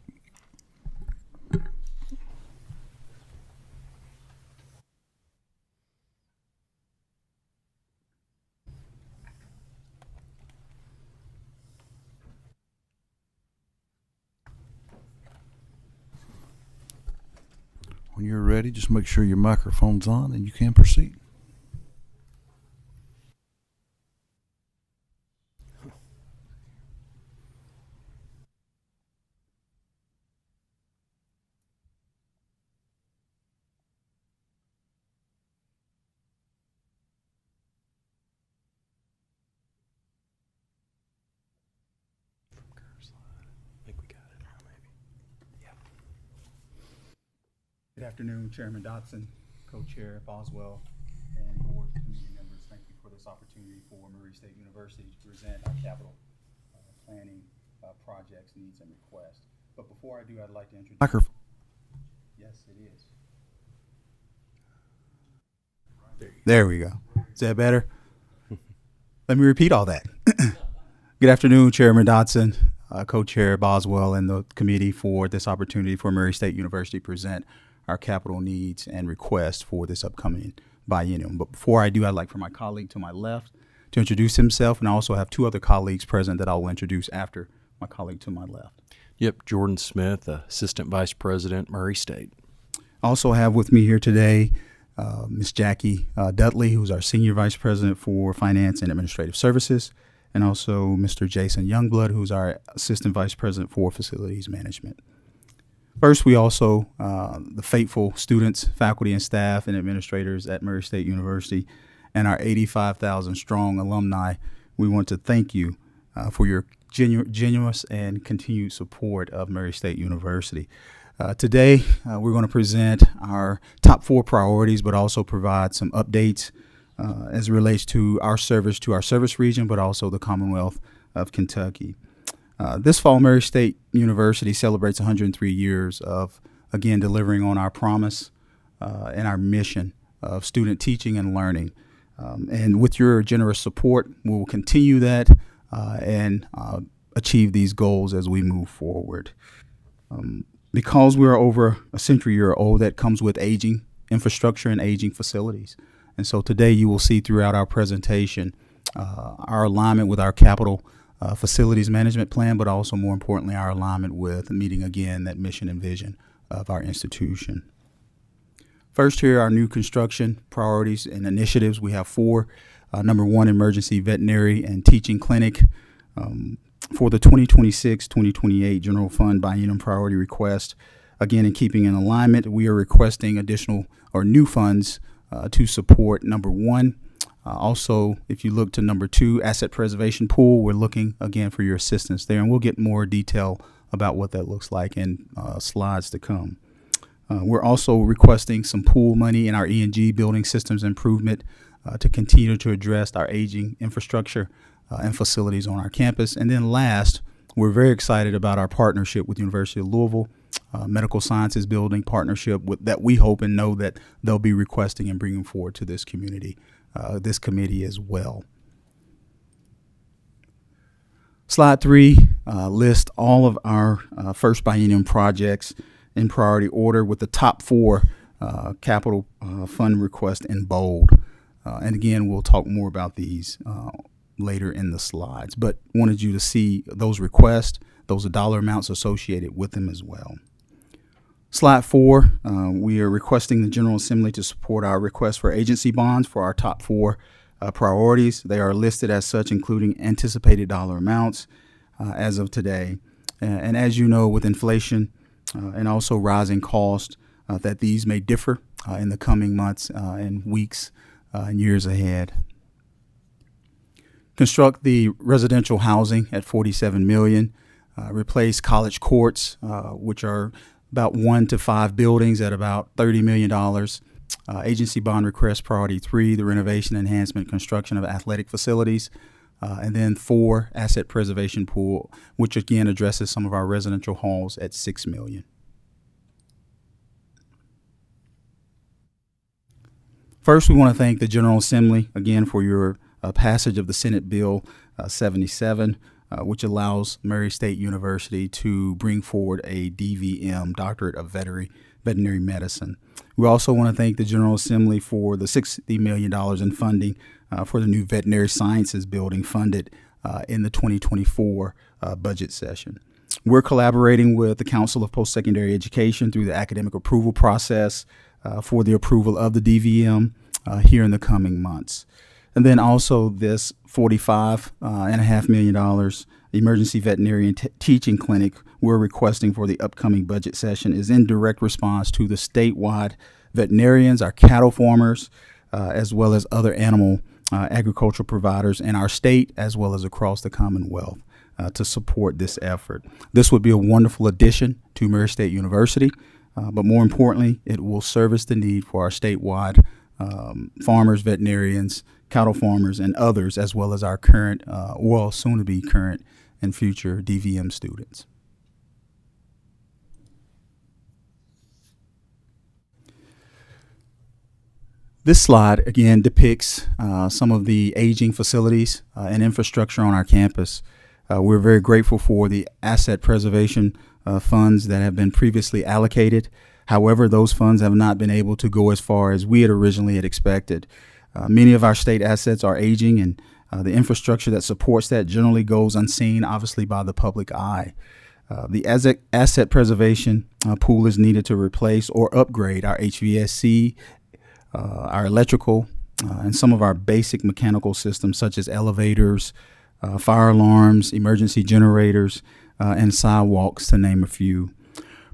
When you're ready, just make sure your microphone's on and you can proceed. Good afternoon, Chairman Dotson, Co-Chair Boswell, and board committee members. Thank you for this opportunity for Murray State University to present our capital planning projects, needs, and requests. But before I do, I'd like to introduce... Microphone. Yes, it is. There we go. Is that better? Let me repeat all that. Good afternoon, Chairman Dotson, Co-Chair Boswell, and the committee for this opportunity for Murray State University to present our capital needs and requests for this upcoming biennium. But before I do, I'd like for my colleague to my left to introduce himself, and I also have two other colleagues present that I will introduce after my colleague to my left. Yep, Jordan Smith, Assistant Vice President, Murray State. I also have with me here today Ms. Jackie Dudley, who's our Senior Vice President for Finance and Administrative Services, and also Mr. Jason Youngblood, who's our Assistant Vice President for Facilities Management. First, we also, the faithful students, faculty, and staff and administrators at Murray State University and our 85,000 strong alumni, we want to thank you for your generous and continued support of Murray State University. Today, we're going to present our top 4 priorities, but also provide some updates as it relates to our service region, but also the Commonwealth of Kentucky. This fall, Murray State University celebrates 103 years of, again, delivering on our promise and our mission of student teaching and learning. And with your generous support, we will continue that and achieve these goals as we move forward. Because we are over a century-year-old, that comes with aging infrastructure and aging facilities. And so today you will see throughout our presentation our alignment with our capital facilities management plan, but also more importantly, our alignment with meeting again that mission and vision of our institution. First, here are our new construction priorities and initiatives. We have 4. Number 1, emergency veterinary and teaching clinic. For the 2026-2028 general fund biennium priority request, again, in keeping in alignment, we are requesting additional or new funds to support number 1. Also, if you look to number 2, asset preservation pool, we're looking again for your assistance there, and we'll get more detail about what that looks like in slides to come. We're also requesting some pool money in our E&G building systems improvement to continue to address our aging infrastructure and facilities on our campus. And then last, we're very excited about our partnership with the University of Louisville medical sciences building partnership that we hope and know that they'll be requesting and bringing forward to this community, this committee as well. Slide 3 lists all of our first biennium projects in priority order with the top 4 capital fund requests in bold. And again, we'll talk more about these later in the slides, but wanted you to see those requests, those dollar amounts associated with them as well. Slide 4, we are requesting the General Assembly to support our request for agency bonds for our top 4 priorities. They are listed as such, including anticipated dollar amounts as of today. And as you know, with inflation and also rising costs, that these may differ in the coming months and weeks and years ahead. Construct the residential housing at $47 million. Replace college courts, which are about 1 to 5 buildings at about $30 million. Agency bond request priority 3, the renovation, enhancement, construction of athletic facilities. And then 4, asset preservation pool, which again addresses some of our residential halls at $6 million. First, we want to thank the General Assembly again for your passage of the Senate Bill 77, which allows Murray State University to bring forward a DVM, Doctorate of Veterinary Medicine. We also want to thank the General Assembly for the $60 million in funding for the new veterinary sciences building funded in the 2024 budget session. We're collaborating with the Council of Post-Secondary Education through the academic approval process for the approval of the DVM here in the coming months. And then also this $45.5 million emergency veterinarian teaching clinic we're requesting for the upcoming budget session is in direct response to the statewide veterinarians, our cattle farmers, as well as other animal agricultural providers in our state as well as across the Commonwealth to support this effort. This would be a wonderful addition to Murray State University, but more importantly, it will service the need for our statewide farmers, veterinarians, cattle farmers, and others, as well as our current, well, soon-to-be current and future DVM students. This slide, again, depicts some of the aging facilities and infrastructure on our campus. We're very grateful for the asset preservation funds that have been previously allocated. However, those funds have not been able to go as far as we had originally expected. Many of our state assets are aging, and the infrastructure that supports that generally goes unseen, obviously, by the public eye. The asset preservation pool is needed to replace or upgrade our HVAC, our electrical, and some of our basic mechanical systems, such as elevators, fire alarms, emergency generators, and sidewalks, to name a few.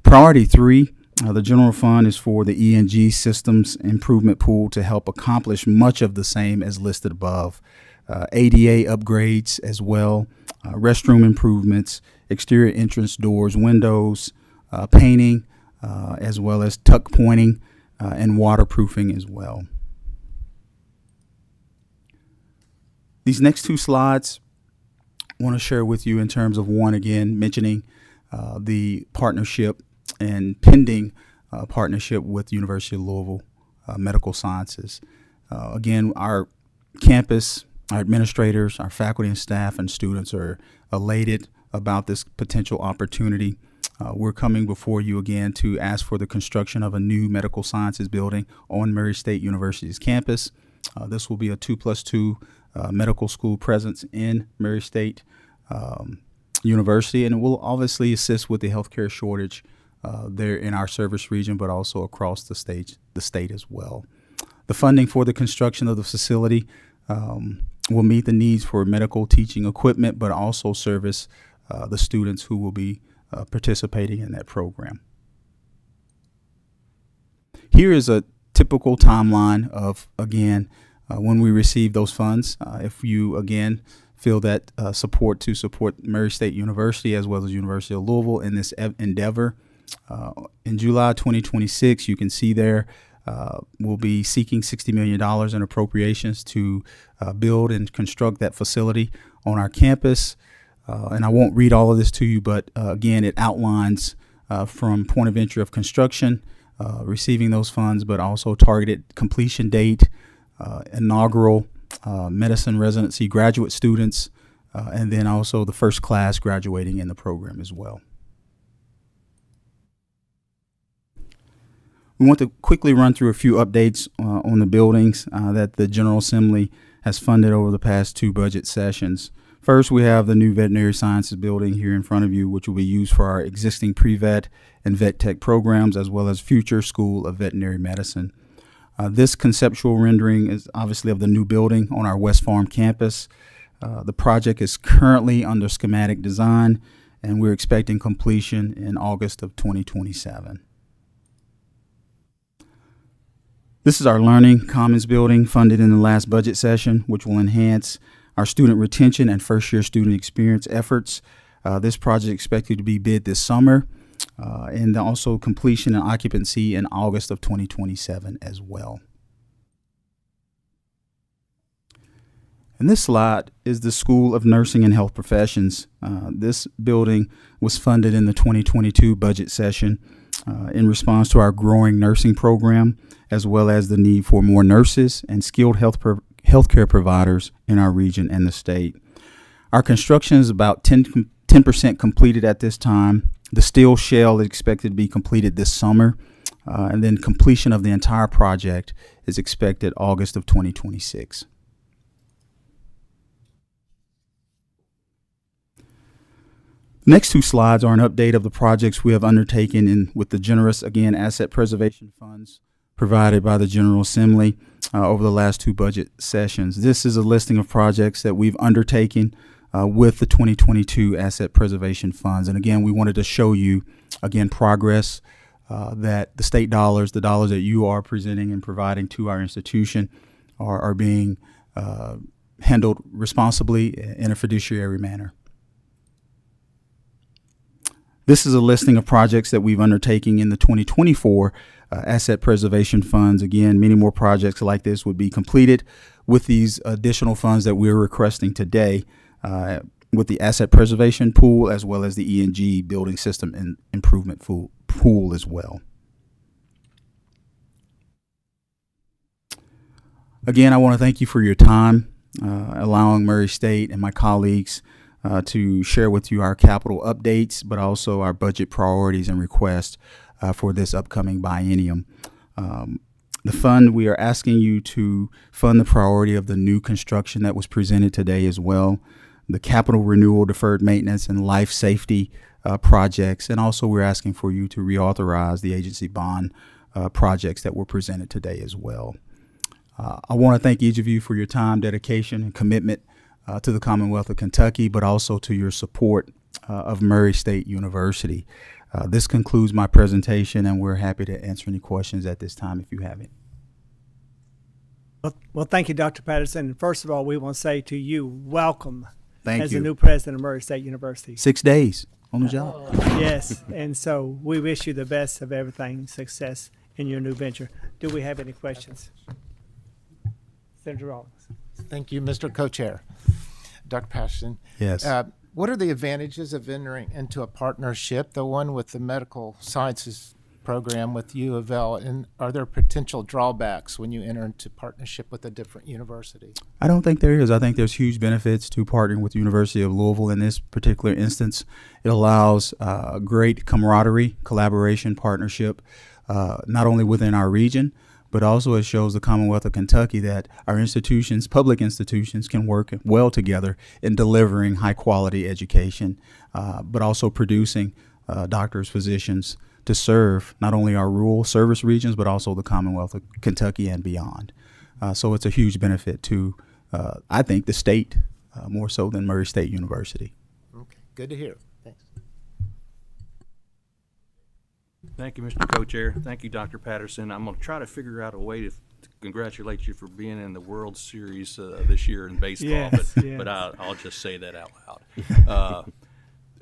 Priority 3, the general fund, is for the E&G systems improvement pool to help accomplish much of the same as listed above. ADA upgrades as well, restroom improvements, exterior entrance doors, windows, painting, as well as tuck pointing and waterproofing as well. These next 2 slides I want to share with you in terms of one, again, mentioning the partnership and pending partnership with the University of Louisville Medical Sciences. Again, our campus, our administrators, our faculty and staff and students are elated about this potential opportunity. We're coming before you again to ask for the construction of a new medical sciences building on Murray State University's campus. This will be a 2+2 medical school presence in Murray State University, and it will obviously assist with the healthcare shortage there in our service region, but also across the state as well. The funding for the construction of the facility will meet the needs for medical teaching equipment, but also service the students who will be participating in that program. Here is a typical timeline of, again, when we receive those funds. If you, again, feel that support Murray State University as well as University of Louisville in this endeavor, in July 2026, you can see there we'll be seeking $60 million in appropriations to build and construct that facility on our campus. And I won't read all of this to you, but again, it outlines from point of entry of construction, receiving those funds, but also targeted completion date, inaugural medicine residency graduate students, and then also the first class graduating in the program as well. We want to quickly run through a few updates on the buildings that the General Assembly has funded over the past 2 budget sessions. First, we have the new veterinary sciences building here in front of you, which will be used for our existing pre-vet and vet tech programs, as well as future School of Veterinary Medicine. This conceptual rendering is obviously of the new building on our West Farm campus. The project is currently under schematic design, and we're expecting completion in August of 2027. This is our Learning Commons building funded in the last budget session, which will enhance our student retention and first-year student experience efforts. This project is expected to be bid this summer, and also completion and occupancy in August of 2027 as well. And this slide is the School of Nursing and Health Professions. This building was funded in the 2022 budget session in response to our growing nursing program, as well as the need for more nurses and skilled healthcare providers in our region and the state. Our construction is about 10% completed at this time. The steel shell is expected to be completed this summer, and then completion of the entire project is expected August of 2026. Next 2 slides are an update of the projects we have undertaken with the generous, again, asset preservation funds provided by the General Assembly over the last 2 budget sessions. This is a listing of projects that we've undertaken with the 2022 asset preservation funds. And again, we wanted to show you, again, progress that the state dollars, the dollars that you are presenting and providing to our institution are being handled responsibly in a fiduciary manner. This is a listing of projects that we've undertaken in the 2024 asset preservation funds. Again, many more projects like this would be completed with these additional funds that we're requesting today with the asset preservation pool, as well as the E&G building system and improvement pool as well. Again, I want to thank you for your time, allowing Murray State and my colleagues to share with you our capital updates, but also our budget priorities and requests for this upcoming biennium. The fund, we are asking you to fund the priority of the new construction that was presented today as well, the capital renewal, deferred maintenance, and life safety projects, and also we're asking for you to reauthorize the agency bond projects that were presented today as well. I want to thank each of you for your time, dedication, and commitment to the Commonwealth of Kentucky, but also to your support of Murray State University. This concludes my presentation, and we're happy to answer any questions at this time if you have any. Well, thank you, Dr. Patterson. First of all, we want to say to you, welcome as the new president of Murray State University. 6 days on the job. Yes, and so we wish you the best of everything, success in your new venture. Do we have any questions? Senator Rawlings. Thank you, Mr. Co-Chair. Dr. Patterson. Yes. What are the advantages of entering into a partnership, the one with the medical sciences program with U of L, and are there potential drawbacks when you enter into partnership with a different university? I don't think there is. I think there's huge benefits to partnering with the University of Louisville in this particular instance. It allows great camaraderie, collaboration, partnership, not only within our region, but also it shows the Commonwealth of Kentucky that our institutions, public institutions, can work well together in delivering high quality education, but also producing doctors, physicians to serve not only our rural service regions, but also the Commonwealth of Kentucky and beyond. So it's a huge benefit to, I think, the state more so than Murray State University. Okay, good to hear. Thanks. Thank you, Mr. Co-Chair. Thank you, Dr. Patterson. I'm going to try to figure out a way to congratulate you for being in the World Series this year in baseball, Yes, but yes. I'll just say that out loud.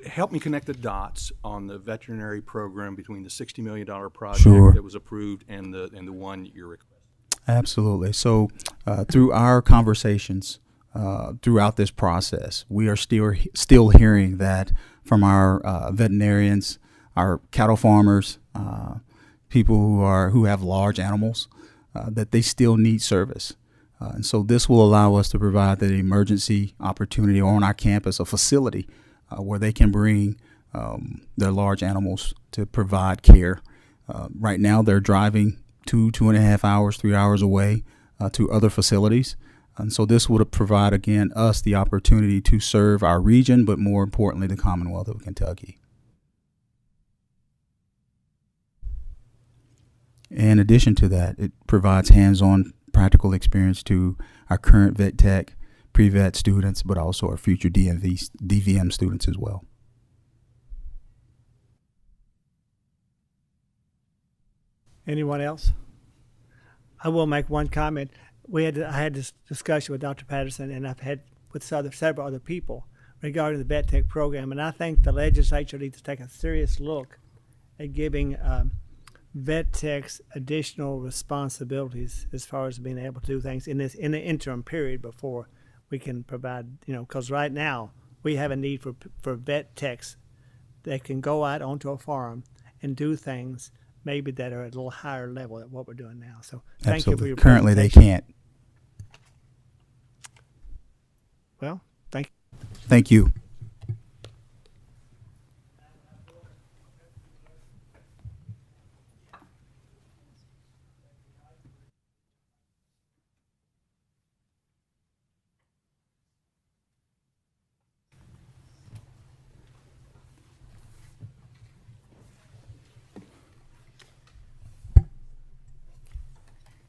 Help me connect the dots on the veterinary program between the $60 million project Sure. that was approved and the one you're requesting. Absolutely. So through our conversations throughout this process, we are still hearing that from our veterinarians, our cattle farmers, people who have large animals, that they still need service. And so this will allow us to provide the emergency opportunity on our campus, a facility where they can bring their large animals to provide care. Right now, they're driving 2.5 hours, 3 hours away to other facilities. And so this would provide, again, us the opportunity to serve our region, but more importantly, the Commonwealth of Kentucky. In addition to that, it provides hands-on practical experience to our current vet tech, pre-vet students, but also our future DVM students as well. Anyone else? I will make one comment. I had this discussion with Dr. Patterson, and I've had with several other people regarding the vet tech program, and I think the legislature needs to take a serious look at giving vet techs additional responsibilities as far as being able to do things in the interim period before we can provide, because right now we have a need for vet techs that can go out onto a farm and do things maybe that are at a little higher level than what we're doing now. So thank you for your Currently, they presentation. can't. Well, thank you. Thank you.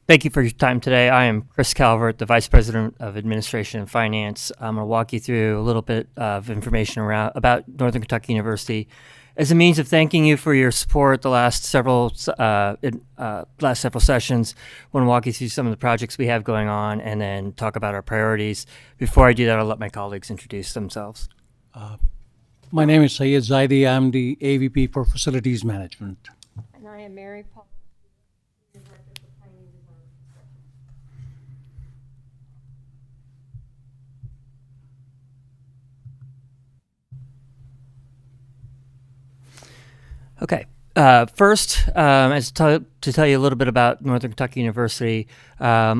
Thank you for your time today. I am Chris Calvert, the Vice President of Administration and Finance. I'm going to walk you through a little bit of information about Northern Kentucky University as a means of thanking you for your support the last several sessions. I want to walk you through some of the projects we have going on and then talk about our priorities. Before I do that, I'll let my colleagues introduce themselves. My name is Syed Zaidi. I'm the AVP for Facilities Management. And I am Mary Paul. Okay. First, to tell you a little bit about Northern Kentucky University,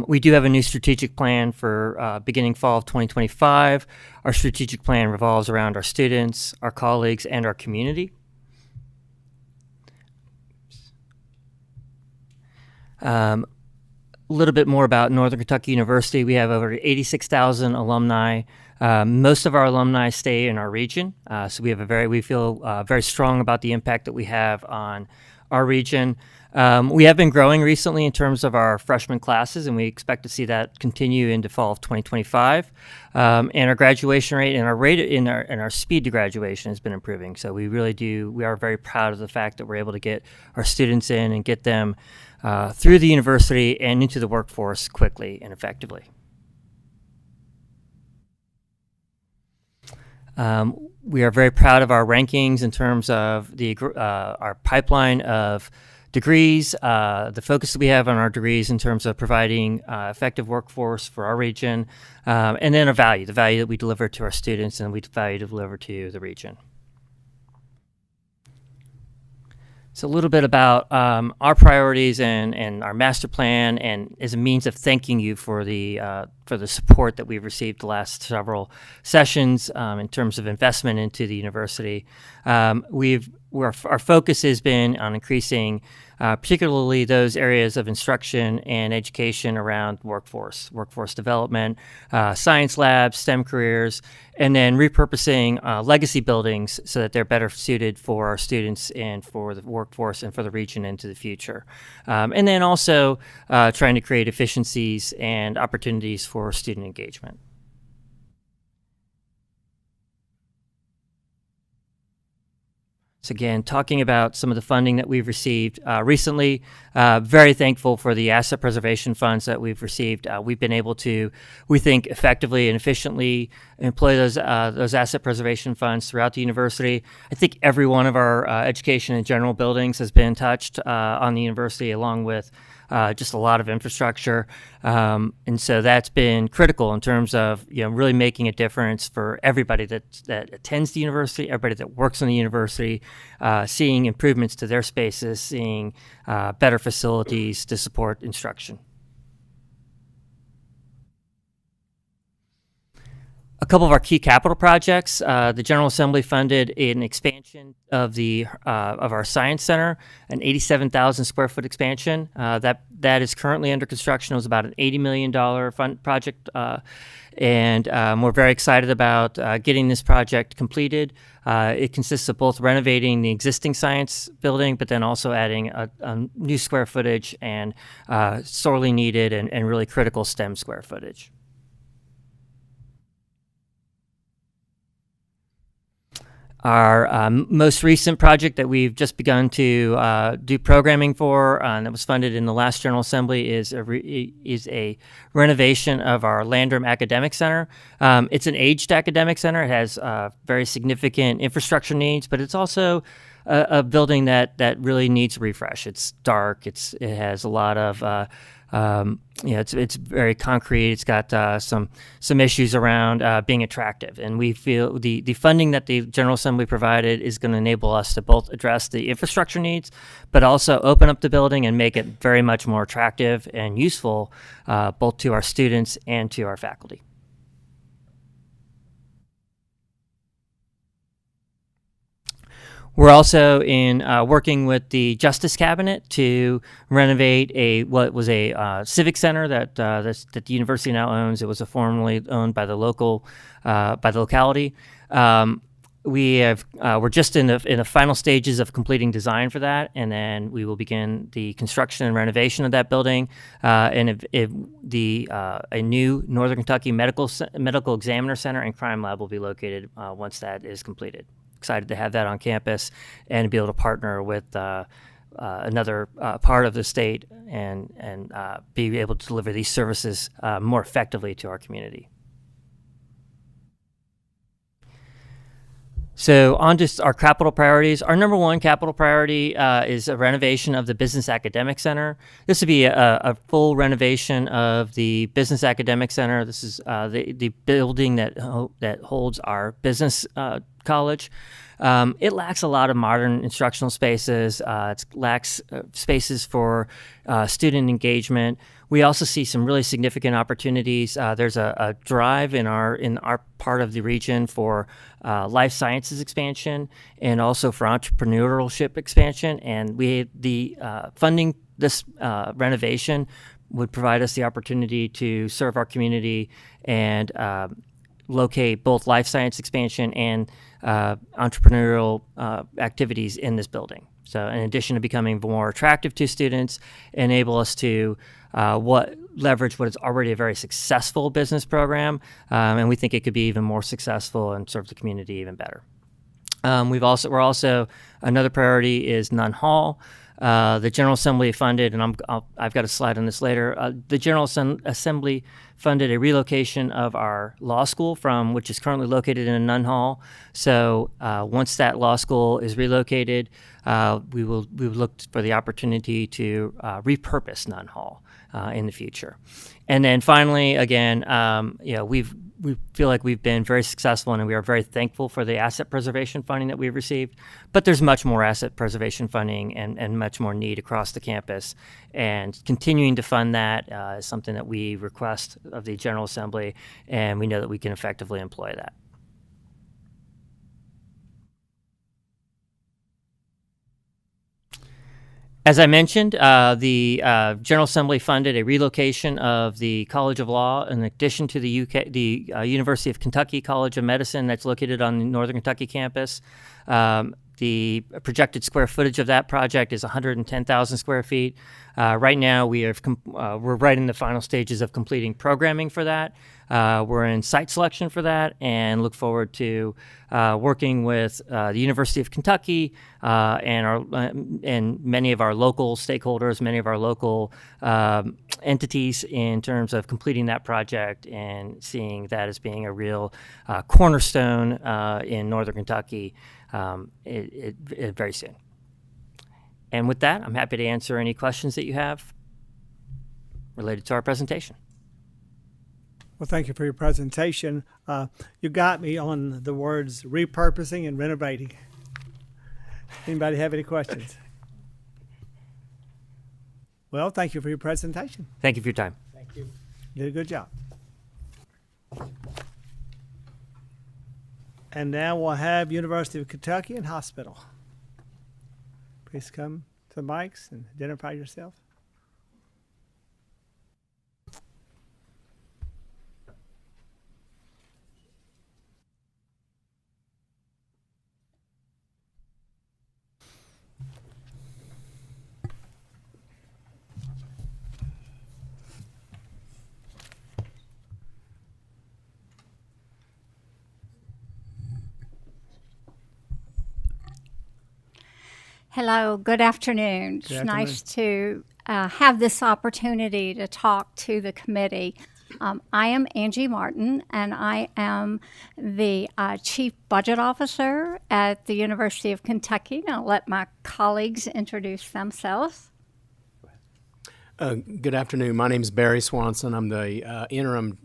we do have a new strategic plan for beginning fall of 2025. Our strategic plan revolves around our students, our colleagues, and our community. A little bit more about Northern Kentucky University. We have over 86,000 alumni. Most of our alumni stay in our region, so we feel very strong about the impact that we have on our region. We have been growing recently in terms of our freshman classes, and we expect to see that continue into fall of 2025. And our graduation rate and our speed to graduation has been improving. So we are very proud of the fact that we're able to get our students in and get them through the university and into the workforce quickly and effectively. We are very proud of our rankings in terms of our pipeline of degrees, the focus that we have on our degrees in terms of providing effective workforce for our region, and then the value that we deliver to our students and we value to deliver to the region. So a little bit about our priorities and our master plan, and as a means of thanking you for the support that we've received the last several sessions in terms of investment into the university. Our focus has been on increasing particularly those areas of instruction and education around workforce development, science labs, STEM careers, and then repurposing legacy buildings so that they're better suited for our students and for the workforce and for the region into the future. And then also trying to create efficiencies and opportunities for student engagement. So again, talking about some of the funding that we've received recently, very thankful for the asset preservation funds that we've received. We've been able to, we think, effectively and efficiently employ those asset preservation funds throughout the university. I think every one of our education and general buildings has been touched on the university, along with just a lot of infrastructure. And so that's been critical in terms of really making a difference for everybody that attends the university, everybody that works in the university, seeing improvements to their spaces, seeing better facilities to support instruction. A couple of our key capital projects. The General Assembly funded an expansion of our Science Center, an 87,000 square foot expansion. That is currently under construction. It was about an $80 million fund project, and we're very excited about getting this project completed. It consists of both renovating the existing science building, but then also adding a new square footage and sorely needed and really critical STEM square footage. Our most recent project that we've just begun to do programming for, that was funded in the last General Assembly, is a renovation of our Landrum Academic Center. It's an aged academic center. It has very significant infrastructure needs, but it's also a building that really needs a refresh. It's dark. It has a lot of it's very concrete. It's got some issues around being attractive, and we feel the funding that the General Assembly provided is going to enable us to both address the infrastructure needs, but also open up the building and make it very much more attractive and useful, both to our students and to our faculty. We're also working with the Justice Cabinet to renovate what was a civic center that the university now owns. It was formerly owned by the locality. We're just in the final stages of completing design for that, and then we will begin the construction and renovation of that building. And a new Northern Kentucky Medical Examiner Center and Crime Lab will be located once that is completed. Excited to have that on campus and be able to partner with another part of the state and be able to deliver these services more effectively to our community. So on to our capital priorities. Our number one capital priority is a renovation of the Business Academic Center. This would be a full renovation of the Business Academic Center. This is the building that holds our business college. It lacks a lot of modern instructional spaces. It lacks spaces for student engagement. We also see some really significant opportunities. There's a drive in our part of the region for life sciences expansion and also for entrepreneurship expansion. And the funding this renovation would provide us the opportunity to serve our community and locate both life science expansion and entrepreneurial activities in this building. So in addition to becoming more attractive to students, enable us to leverage what is already a very successful business program, and we think it could be even more successful and serve the community even better. We're also another priority is Nunn Hall. The General Assembly funded, and I've got a slide on this later. The General Assembly funded a relocation of our law school which is currently located in Nunn Hall. So once that law school is relocated, we will look for the opportunity to repurpose Nunn Hall in the future. And then finally, again, we feel like we've been very successful, and we are very thankful for the asset preservation funding that we've received. But there's much more asset preservation funding and much more need across the campus. And continuing to fund that is something that we request of the General Assembly, and we know that we can effectively employ that. As I mentioned, the General Assembly funded a relocation of the College of Law in addition to the University of Kentucky College of Medicine that's located on the Northern Kentucky campus. The projected square footage of that project is 110,000 square feet. Right now, we're right in the final stages of completing programming for that. We're in site selection for that and look forward to working with the University of Kentucky and many of our local stakeholders, many of our local entities in terms of completing that project and seeing that as being a real cornerstone in Northern Kentucky very soon. And with that, I'm happy to answer any questions that you have. related to our presentation. Well, thank you for your presentation. You got me on the words repurposing and renovating. Anybody have any questions? Well, thank you for your presentation. Thank you for your time. Thank you. You did a good job. And now we'll have University of Kentucky and Hospital. Please come to the mics and identify yourself. Hello, good afternoon. It's Good afternoon. nice to have this opportunity to talk to the committee. I am Angie Martin, and I am the Chief Budget Officer at the University of Kentucky. And I'll let my colleagues introduce themselves. Good afternoon. My name is Barry Swanson. I'm the interim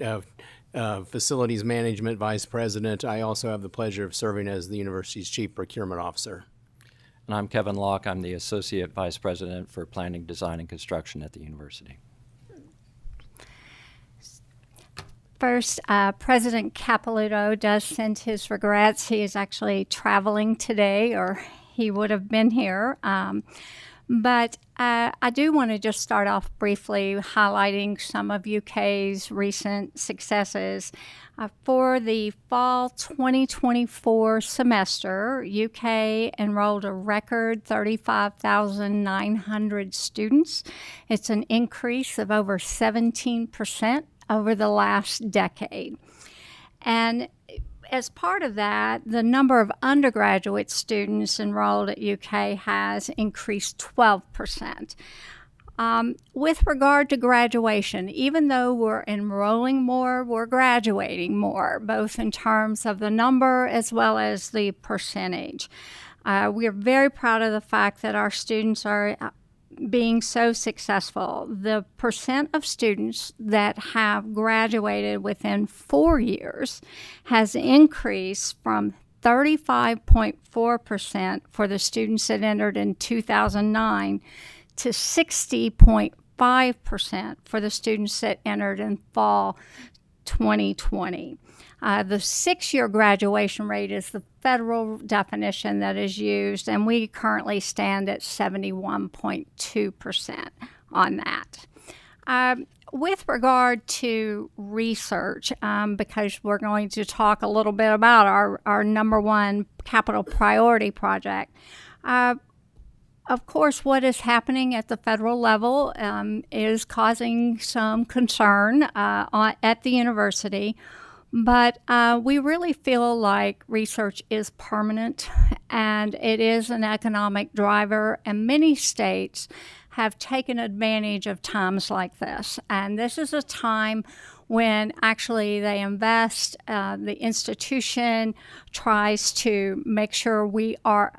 Facilities Management Vice President. I also have the pleasure of serving as the university's Chief Procurement Officer. And I'm Kevin Locke. I'm the Associate Vice President for Planning, Design, and Construction at the university. First, President Capilouto does send his regrets. He is actually traveling today, or he would have been here. But I do want to just start off briefly highlighting some of UK's recent successes. For the fall 2024 semester, UK enrolled a record 35,900 students. It's an increase of over 17% over the last decade. And as part of that, the number of undergraduate students enrolled at UK has increased 12%. With regard to graduation, even though we're enrolling more, we're graduating more, both in terms of the number as well as the percentage. We are very proud of the fact that our students are being so successful. The percent of students that have graduated within 4 years has increased from 35.4% for the students that entered in 2009 to 60.5% for the students that entered in fall 2020. The 6-year graduation rate is the federal definition that is used, and we currently stand at 71.2% on that. With regard to research, because we're going to talk a little bit about our number one capital priority project, of course, what is happening at the federal level is causing some concern at the university. But we really feel like research is permanent and it is an economic driver, and many states have taken advantage of times like this. And this is a time when actually they invest, the institution tries to make sure we are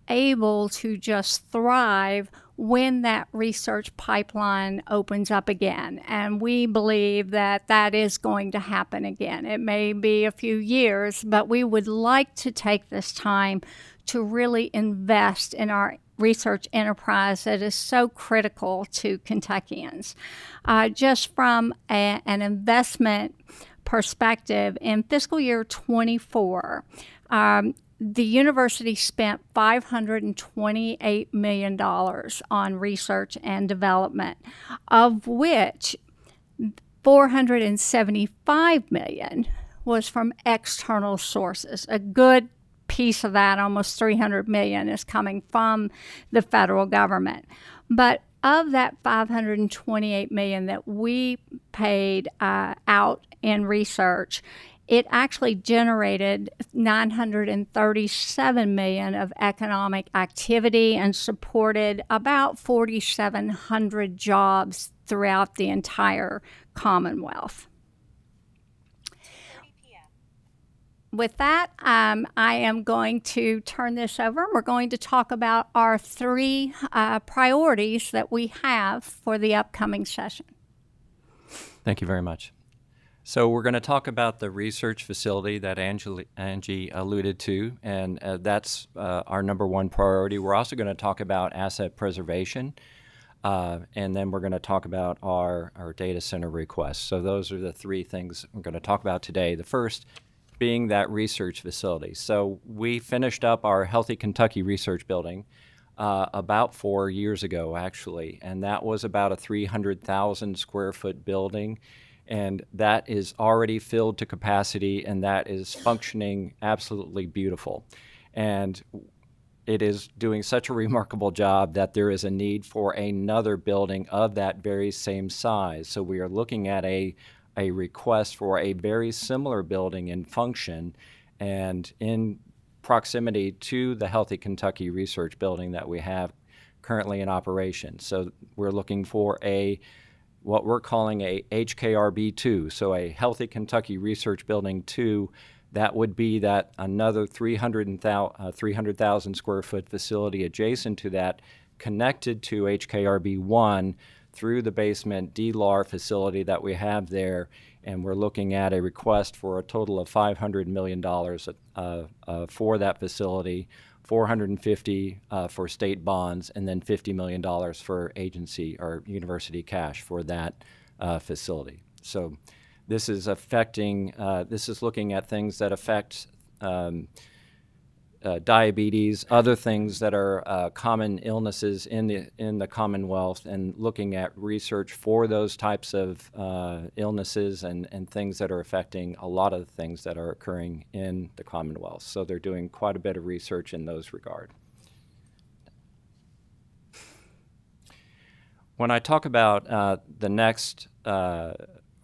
able to just thrive when that research pipeline opens up again. And we believe that that is going to happen again. It may be a few years, but we would like to take this time to really invest in our research enterprise that is so critical to Kentuckians. Just from an investment perspective, in fiscal year 24, the university spent $528 million on research and development, of which $475 million was from external sources. A good piece of that, almost $300 million, is coming from the federal government. But of that $528 million that we paid out in research, it actually generated $937 million of economic activity and supported about 4,700 jobs throughout the entire Commonwealth. With that, I am going to turn this over. We're going to talk about our 3 priorities that we have for the upcoming session. Thank you very much. So we're going to talk about the research facility that Angie alluded to, and that's our number one priority. We're also going to talk about asset preservation, and then we're going to talk about our data center requests. So those are the three things we're going to talk about today. The first being that research facility. So we finished up our Healthy Kentucky Research Building about 4 years ago, actually, and that was about a 300,000 square foot building. And that is already filled to capacity, and that is functioning absolutely beautiful. And it is doing such a remarkable job that there is a need for another building of that very same size. So we are looking at a request for a very similar building in function and in proximity to the Healthy Kentucky Research Building that we have currently in operation. So we're looking for what we're calling a HKRB2, so a Healthy Kentucky Research Building 2. That would be that another 300,000 square foot facility adjacent to that, connected to HKRB1 through the basement DLAR facility that we have there. And we're looking at a request for a total of $500 million for that facility, 450 for state bonds, and then $50 million for agency or university cash for that facility. So this is this is looking at things that affect diabetes, other things that are common illnesses in the Commonwealth, and looking at research for those types of illnesses and things that are affecting a lot of the things that are occurring in the Commonwealth. So they're doing quite a bit of research in those regard. When I talk about the next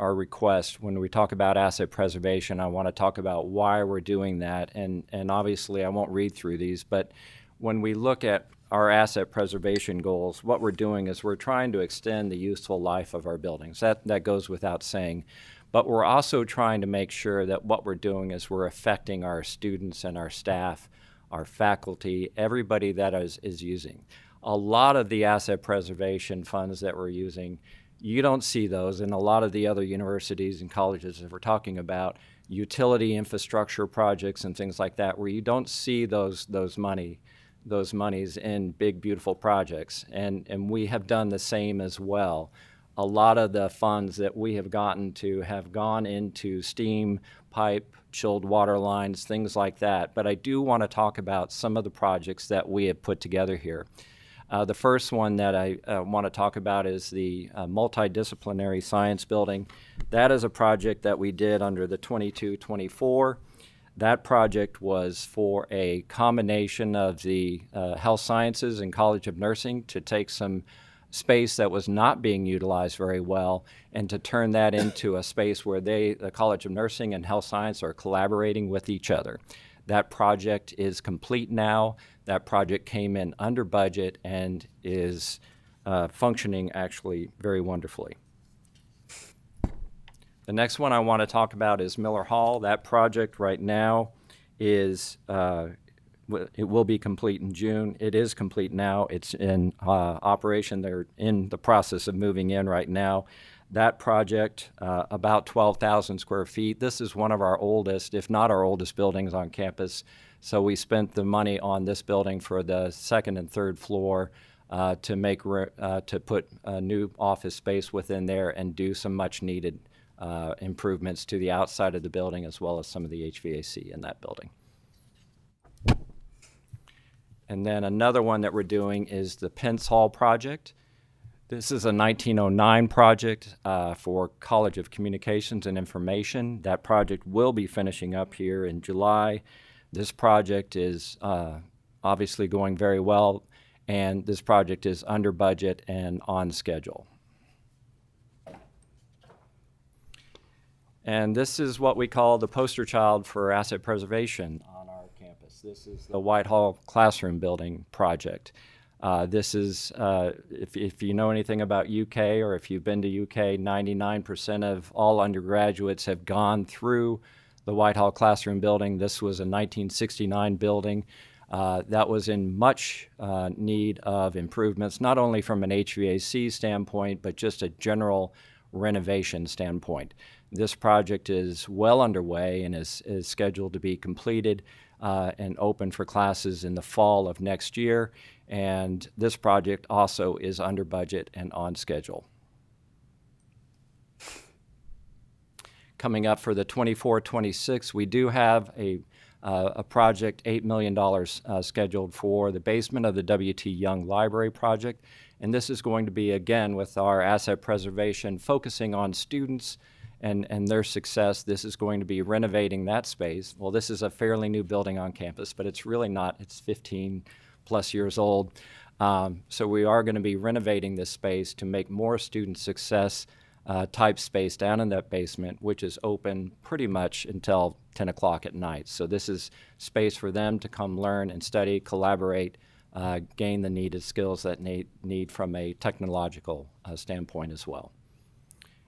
our request, when we talk about asset preservation, I want to talk about why we're doing that. And obviously, I won't read through these, but when we look at our asset preservation goals, what we're doing is we're trying to extend the useful life of our buildings. That goes without saying. But we're also trying to make sure that what we're doing is we're affecting our students and our staff, our faculty, everybody that is using. A lot of the asset preservation funds that we're using, you don't see those in a lot of the other universities and colleges that we're talking about, utility infrastructure projects and things like that, where you don't see those monies in big, beautiful projects. And we have done the same as well. A lot of the funds that we have gotten to have gone into steam, pipe, chilled water lines, things like that. But I do want to talk about some of the projects that we have put together here. The first one that I want to talk about is the multidisciplinary science building. That is a project that we did under the 22-24. That project was for a combination of the health sciences and College of Nursing to take some space that was not being utilized very well and to turn that into a space where the College of Nursing and Health Science are collaborating with each other. That project is complete now. That project came in under budget and is functioning actually very wonderfully. The next one I want to talk about is Miller Hall. That project right now is, it will be complete in June. It is complete now. It's in operation. They're in the process of moving in right now. That project, about 12,000 square feet. This is one of our oldest, if not our oldest buildings on campus. So we spent the money on this building for the second and third floor to put a new office space within there and do some much needed improvements to the outside of the building as well as some of the HVAC in that building. And then another one that we're doing is the Pence Hall project. This is a 1909 project for College of Communications and Information. That project will be finishing up here in July. This project is obviously going very well, and this project is under budget and on schedule. And this is what we call the poster child for asset preservation on our campus. This is the Whitehall Classroom Building project. This is, if you know anything about UK or if you've been to UK, 99% of all undergraduates have gone through the Whitehall Classroom Building. This was a 1969 building that was in much need of improvements, not only from an HVAC standpoint, but just a general renovation standpoint. This project is well underway and is scheduled to be completed and open for classes in the fall of next year. And this project also is under budget and on schedule. Coming up for the 24-26, we do have a project, $8 million scheduled for the basement of the W.T. Young Library project. And this is going to be, again, with our asset preservation, focusing on students and their success. This is going to be renovating that space. Well, this is a fairly new building on campus, but it's really not. It's 15 plus years old. So we are going to be renovating this space to make more student success type space down in that basement, which is open pretty much until 10 o'clock at night. So this is space for them to come learn and study, collaborate, gain the needed skills that need from a technological standpoint as well.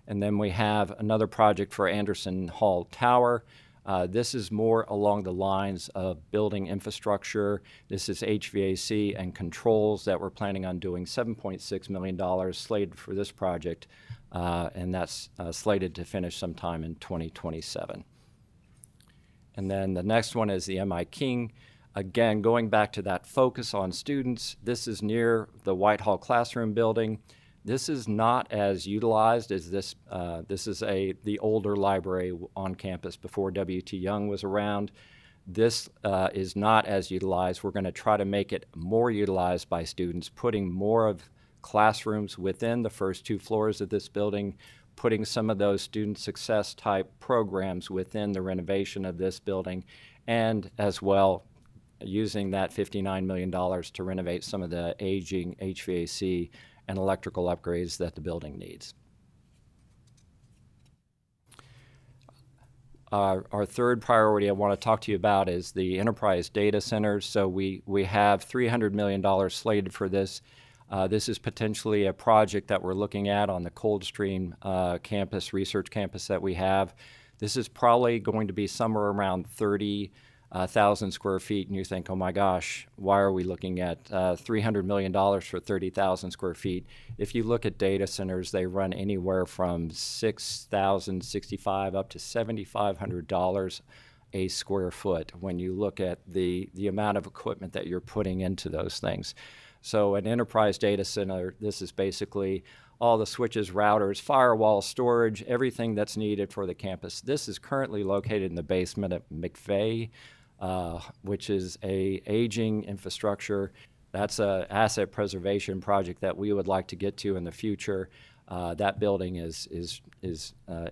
And then we have another project for Anderson Hall Tower. This is more along the lines of building infrastructure. This is HVAC and controls that we're planning on doing. $7.6 million slated for this project, and that's slated to finish sometime in 2027. And then the next one is the M.I. King. Again, going back to that focus on students, this is near the Whitehall Classroom building. This is not as utilized as this. This is the older library on campus before W.T. Young was around. This is not as utilized. We're going to try to make it more utilized by students, putting more of classrooms within the first 2 floors of this building, putting some of those student success type programs within the renovation of this building, and as well using that $59 million to renovate some of the aging HVAC and electrical upgrades that the building needs. Our third priority I want to talk to you about is the enterprise data centers. So we have $300 million slated for this. This is potentially a project that we're looking at on the Coldstream campus, research campus that we have. This is probably going to be somewhere around 30,000 square feet, and you think, oh my gosh, why are we looking at $300 million for 30,000 square feet? If you look at data centers, they run anywhere from $6,065 up to $7,500 a square foot when you look at the amount of equipment that you're putting into those things. So an enterprise data center, this is basically all the switches, routers, firewall, storage, everything that's needed for the campus. This is currently located in the basement at McVeigh, which is a aging infrastructure. That's an asset preservation project that we would like to get to in the future. That building is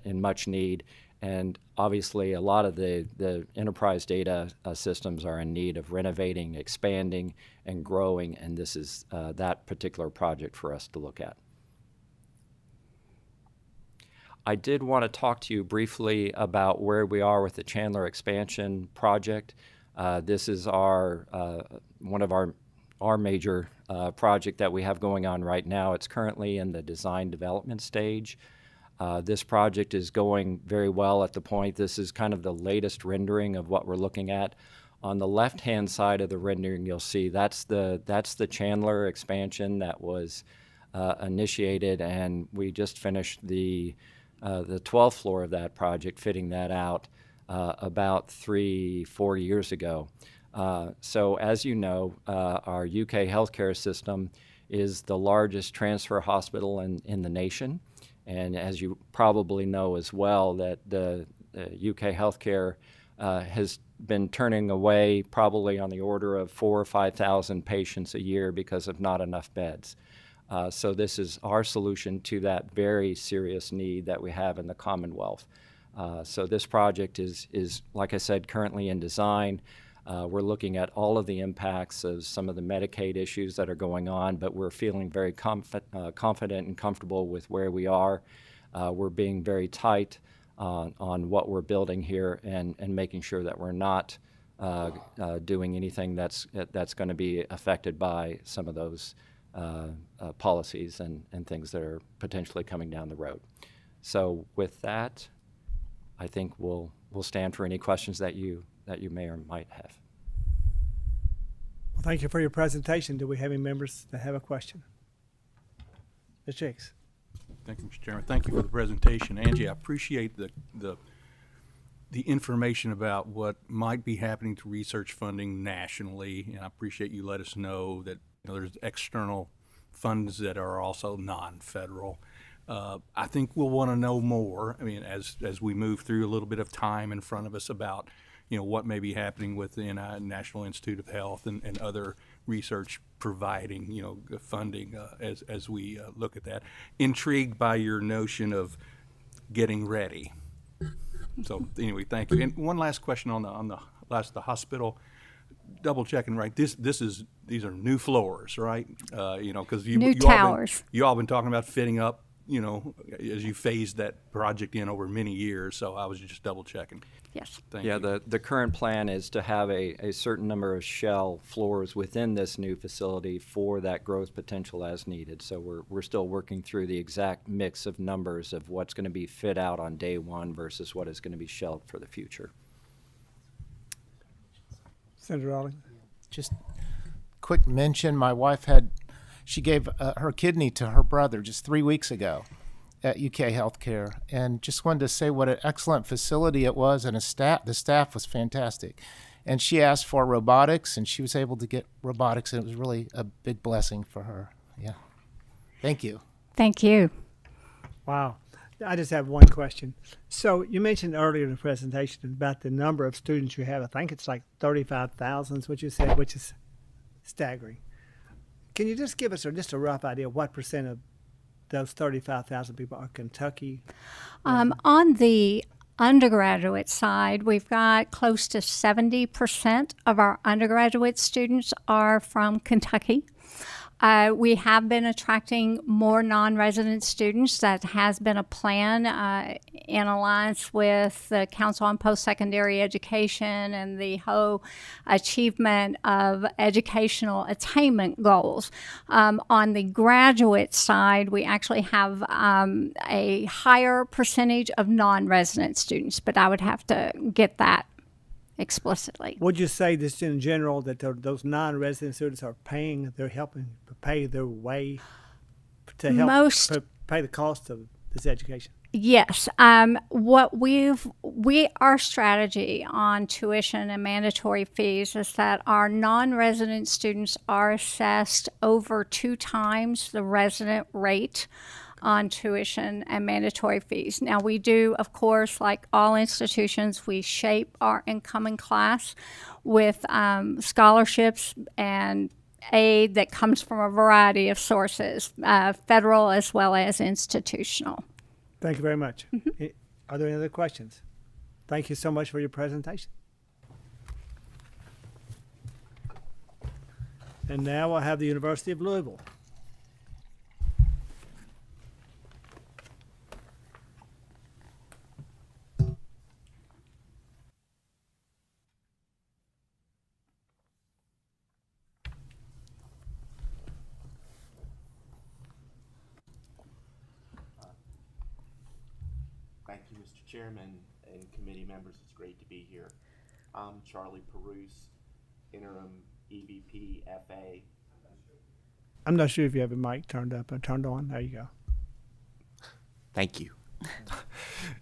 in much need, and obviously a lot of the enterprise data systems are in need of renovating, expanding, and growing, and this is that particular project for us to look at. I did want to talk to you briefly about where we are with the Chandler expansion project. This is one of our major project that we have going on right now. It's currently in the design development stage. This project is going very well at the point. This is kind of the latest rendering of what we're looking at. On the left-hand side of the rendering, you'll see that's the Chandler expansion that was initiated, and we just finished the 12th floor of that project, fitting that out about 3-4 years ago. So as you know, our UK healthcare system is the largest transfer hospital in the nation. And as you probably know as well, that the UK healthcare has been turning away probably on the order of 4,000 or 5,000 patients a year because of not enough beds. So this is our solution to that very serious need that we have in the Commonwealth. So this project is, like I said, currently in design. We're looking at all of the impacts of some of the Medicaid issues that are going on, but we're feeling very confident and comfortable with where we are. We're being very tight on what we're building here and making sure that we're not doing anything that's going to be affected by some of those policies and things that are potentially coming down the road. So with that, I think we'll stand for any questions that you may or might have. Well, thank you for your presentation. Do we have any members that have a question? Ms. Jakes. Thank you, Mr. Chairman. Thank you for the presentation. Angie, I appreciate the information about what might be happening to research funding nationally, and I appreciate you let us know that there's external funds that are also non-federal. I think we'll want to know more. I mean, as we move through a little bit of time in front of us about what may be happening with the National Institute of Health and other research providing funding as we look at that. Intrigued by your notion of getting ready. So anyway, thank you. And one last question on the hospital. Double checking, right? These are new floors, right? Because new towers. You all been talking about fitting up, as you phased that project in over many years. So I was just double checking. Yes. Thank you. The current plan is to have a certain number of shell floors within this new facility for that growth potential as needed. So we're still working through the exact mix of numbers of what's going to be fit out on day one versus what is going to be shelved for the future. Senator Raleigh. Just quick mention, my wife she gave her kidney to her brother just 3 weeks ago at UK Healthcare, and just wanted to say what an excellent facility it was, and the staff was fantastic. And she asked for robotics, and she was able to get robotics, and it was really a big blessing for her. Yeah. Thank you. Thank you. Wow. I just have one question. So you mentioned earlier in the presentation about the number of students you have. I think it's like 35,000 is what you said, which is staggering. Can you just give us just a rough idea of what percent of those 35,000 people are Kentucky? On the undergraduate side, we've got close to 70% of our undergraduate students are from Kentucky. We have been attracting more non-resident students. That has been a plan in alliance with the Council on Post-Secondary Education and the whole achievement of educational attainment goals. On the graduate side, we actually have a higher percentage of non-resident students, but I would have to get that explicitly. Would you say this in general that those non-resident students are they're helping to pay their way to help pay the cost of this education? Yes. Our strategy on tuition and mandatory fees is that our non-resident students are assessed over 2 times the resident rate on tuition and mandatory fees. Now, we do, of course, like all institutions, we shape our incoming class with scholarships and aid that comes from a variety of sources, federal as well as institutional. Thank you very much. Mm-hmm. Are there any other questions? Thank you so much for your presentation. And now I have the University of Louisville. Thank you, Mr. Chairman and committee members. It's great to be here. I'm Charlie Perouse, interim EVP FA. I'm not sure if you have a mic turned up or turned on. There you go. Thank you.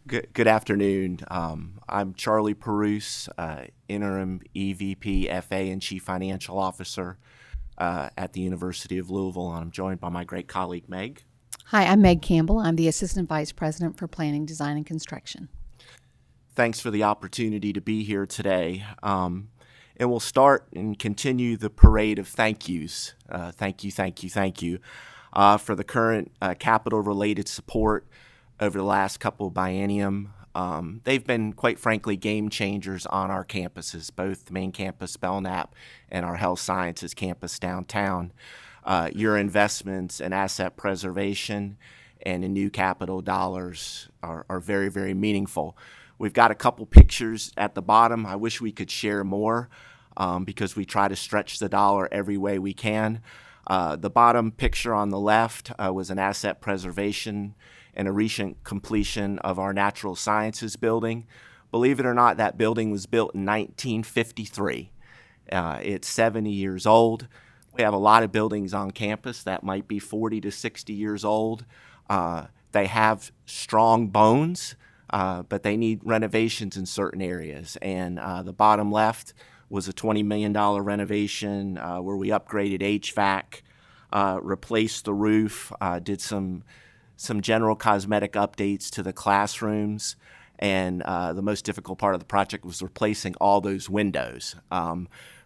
Good afternoon. I'm Charlie Perouse, interim EVP FA and Chief Financial Officer at the University of Louisville. And I'm joined by my great colleague, Meg. Hi, I'm Meg Campbell. I'm the Assistant Vice President for Planning, Design, and Construction. Thanks for the opportunity to be here today. And we'll start and continue the parade of thank yous. Thank you for the current capital-related support over the last couple of biennium. They've been, quite frankly, game changers on our campuses, both the main campus, Belknap, and our health sciences campus downtown. Your investments in asset preservation and in new capital dollars are very, very meaningful. We've got a couple pictures at the bottom. I wish we could share more because we try to stretch the dollar every way we can. The bottom picture on the left was an asset preservation and a recent completion of our natural sciences building. Believe it or not, that building was built in 1953. It's 70 years old. We have a lot of buildings on campus that might be 40 to 60 years old. They have strong bones, but they need renovations in certain areas. And the bottom left was a $20 million renovation where we upgraded HVAC, replaced the roof, did some general cosmetic updates to the classrooms. And the most difficult part of the project was replacing all those windows.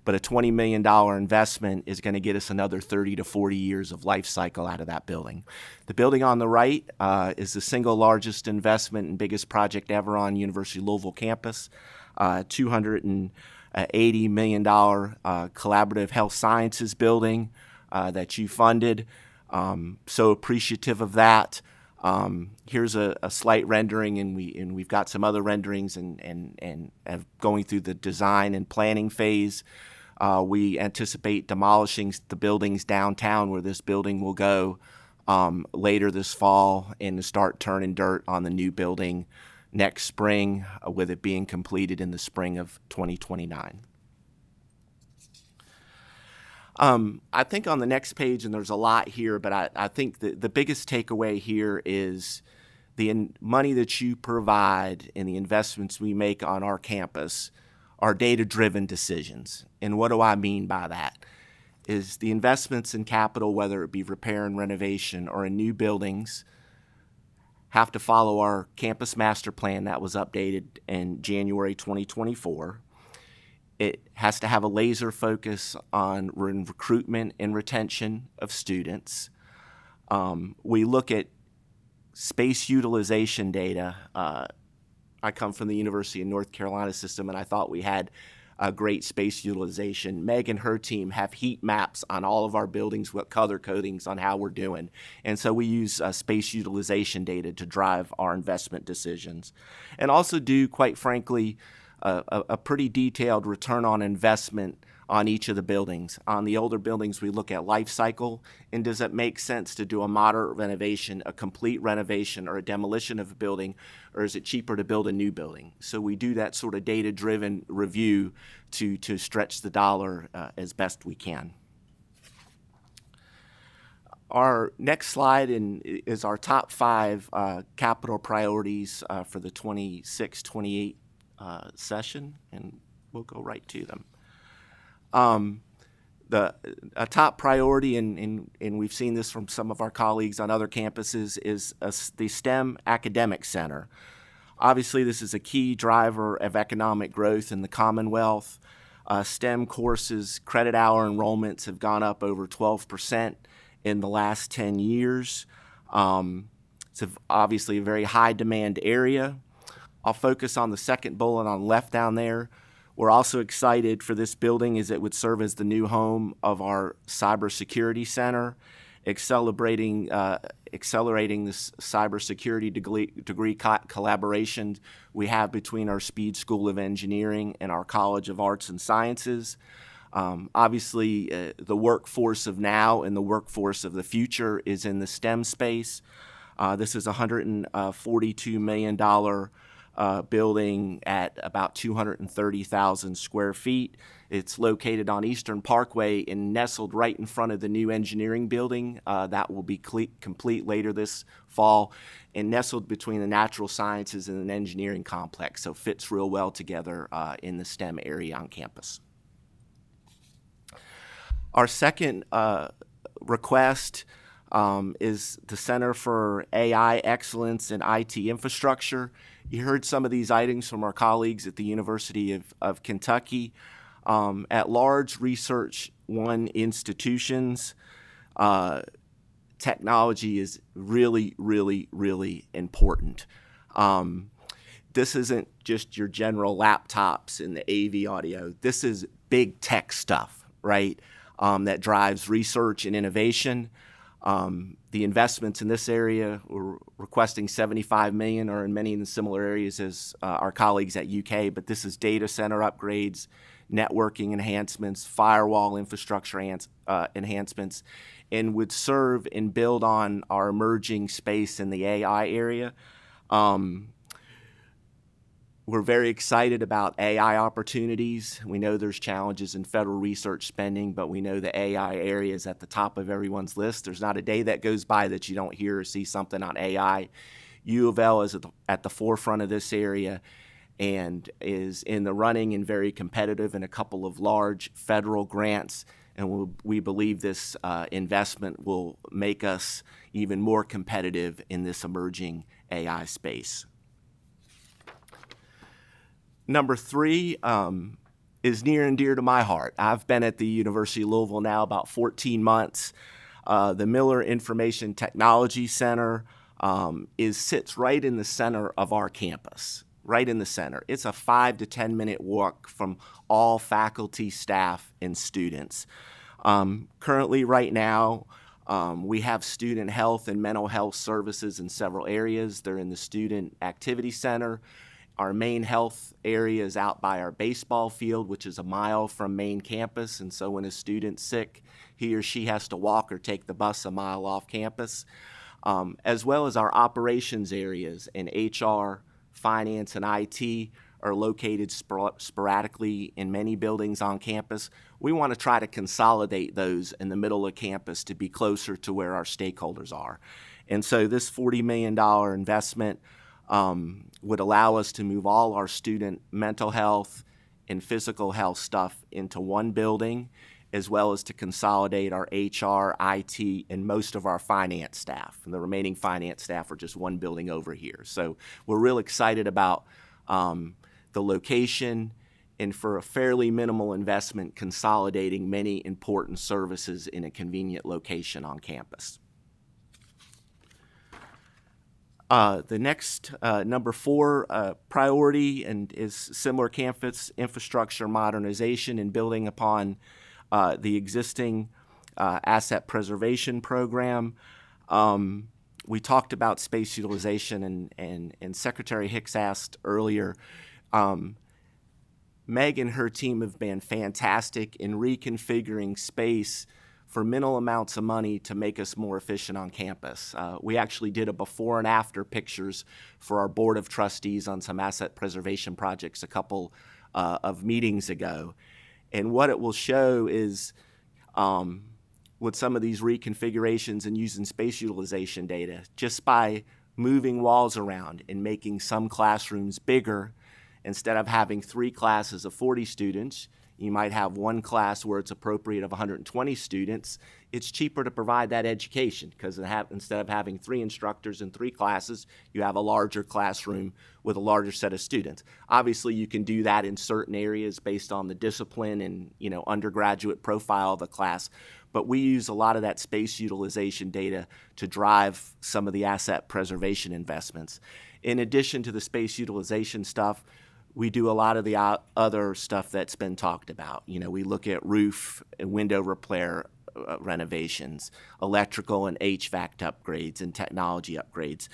But a $20 million investment is going to get us another 30 to 40 years of life cycle out of that building. The building on the right is the single largest investment and biggest project ever on University of Louisville campus, $280 million collaborative health sciences building that you funded. So appreciative of that. Here's a slight rendering, and we've got some other renderings and going through the design and planning phase. We anticipate demolishing the buildings downtown where this building will go later this fall, and to start turning dirt on the new building next spring, with it being completed in the spring of 2029. I think on the next page, and there's a lot here, but I think the biggest takeaway here is the money that you provide and the investments we make on our campus are data-driven decisions. And what do I mean by that? Is the investments in capital, whether it be repair and renovation or in new buildings, have to follow our campus master plan that was updated in January 2024. It has to have a laser focus on recruitment and retention of students. We look at space utilization data. I come from the University of North Carolina system, and I thought we had a great space utilization. Meg and her team have heat maps on all of our buildings with color codings on how we're doing. And so we use space utilization data to drive our investment decisions. And also do, quite frankly, a pretty detailed return on investment on each of the buildings. On the older buildings, we look at life cycle, and does it make sense to do a moderate renovation, a complete renovation, or a demolition of a building, or is it cheaper to build a new building? So we do that sort of data-driven review to stretch the dollar as best we can. Our next slide is our top 5 capital priorities for the 26-28 session, and we'll go right to them. A top priority, and we've seen this from some of our colleagues on other campuses, is the STEM Academic Center. Obviously, this is a key driver of economic growth in the Commonwealth. STEM courses, credit hour enrollments have gone up over 12% in the last 10 years. It's obviously a very high demand area. I'll focus on the second bullet on the left down there. We're also excited for this building as it would serve as the new home of our cybersecurity center, accelerating this cybersecurity degree collaboration we have between our Speed School of Engineering and our College of Arts and Sciences. Obviously, the workforce of now and the workforce of the future is in the STEM space. This is a $142 million building at about 230,000 square feet. It's located on Eastern Parkway and nestled right in front of the new engineering building that will be complete later this fall, and nestled between the natural sciences and an engineering complex, so fits real well together in the STEM area on campus. Our second request is the Center for AI Excellence in IT Infrastructure. You heard some of these items from our colleagues at the University of Kentucky. At large Research One institutions, technology is really, really, really important. This isn't just your general laptops and the AV audio. This is big tech stuff, right, that drives research and innovation. The investments in this area, we're requesting $75 million, or in many of the similar areas as our colleagues at UK, but this is data center upgrades, networking enhancements, firewall infrastructure enhancements, and would serve and build on our emerging space in the AI area. We're very excited about AI opportunities. We know there's challenges in federal research spending, but we know the AI area is at the top of everyone's list. There's not a day that goes by that you don't hear or see something on AI. U of L is at the forefront of this area and is in the running and very competitive in a couple of large federal grants. And we believe this investment will make us even more competitive in this emerging AI space. Number 3 is near and dear to my heart. I've been at the University of Louisville now about 14 months. The Miller Information Technology Center sits right in the center of our campus, right in the center. It's a 5 to 10 minute walk from all faculty, staff, and students. Currently, right now, we have student health and mental health services in several areas. They're in the Student Activity Center. Our main health area is out by our baseball field, which is a mile from main campus. And so when a student's sick, he or she has to walk or take the bus a mile off campus. As well as our operations areas in HR, finance, and IT are located sporadically in many buildings on campus. We want to try to consolidate those in the middle of campus to be closer to where our stakeholders are. And so this $40 million investment would allow us to move all our student mental health and physical health stuff into one building, as well as to consolidate our HR, IT, and most of our finance staff. And the remaining finance staff are just one building over here. So we're real excited about the location and for a fairly minimal investment, consolidating many important services in a convenient location on campus. The next, number 4 priority and is similar campus infrastructure modernization and building upon the existing asset preservation program. We talked about space utilization, and Secretary Hicks asked earlier. Meg and her team have been fantastic in reconfiguring space for minimal amounts of money to make us more efficient on campus. We actually did a before and after pictures for our Board of Trustees on some asset preservation projects a couple of meetings ago. And what it will show is with some of these reconfigurations and using space utilization data, just by moving walls around and making some classrooms bigger, instead of having 3 classes of 40 students, you might have one class where it's appropriate of 120 students. It's cheaper to provide that education because instead of having 3 instructors in 3 classes, you have a larger classroom with a larger set of students. Obviously, you can do that in certain areas based on the discipline and undergraduate profile of the class, but we use a lot of that space utilization data to drive some of the asset preservation investments. In addition to the space utilization stuff, we do a lot of the other stuff that's been talked about. We look at roof and window repair renovations, electrical and HVAC upgrades, and technology upgrades.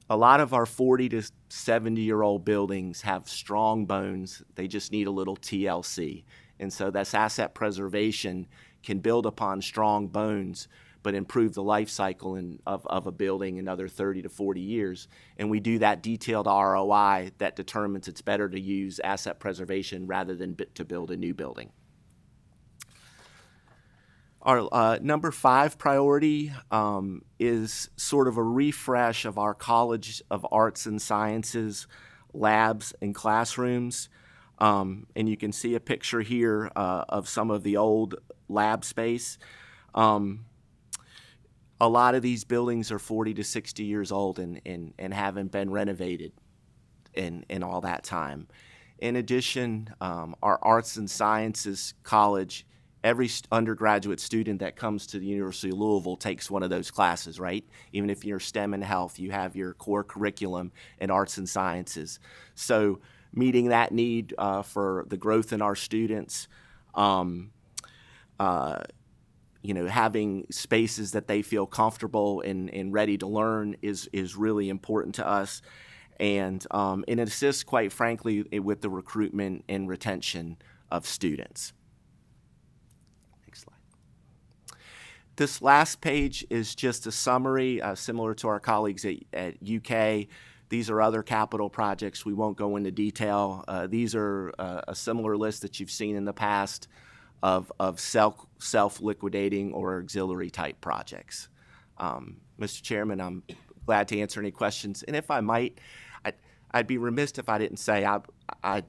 A lot of our 40 to 70-year-old buildings have strong bones. They just need a little TLC. And so this asset preservation can build upon strong bones but improve the life cycle of a building another 30 to 40 years. And we do that detailed ROI that determines it's better to use asset preservation rather than to build a new building. Our number 5 priority is sort of a refresh of our College of Arts and Sciences labs and classrooms. And you can see a picture here of some of the old lab space. A lot of these buildings are 40 to 60 years old and haven't been renovated in all that time. In addition, our Arts and Sciences College, every undergraduate student that comes to the University of Louisville takes one of those classes, right? Even if you're STEM and health, you have your core curriculum in Arts and Sciences. So meeting that need for the growth in our students, having spaces that they feel comfortable and ready to learn is really important to us. And it assists, quite frankly, with the recruitment and retention of students. Next slide. This last page is just a summary, similar to our colleagues at UK. These are other capital projects. We won't go into detail. These are a similar list that you've seen in the past of self-liquidating or auxiliary type projects. Mr. Chairman, I'm glad to answer any questions. And if I might, I'd be remiss if I didn't say I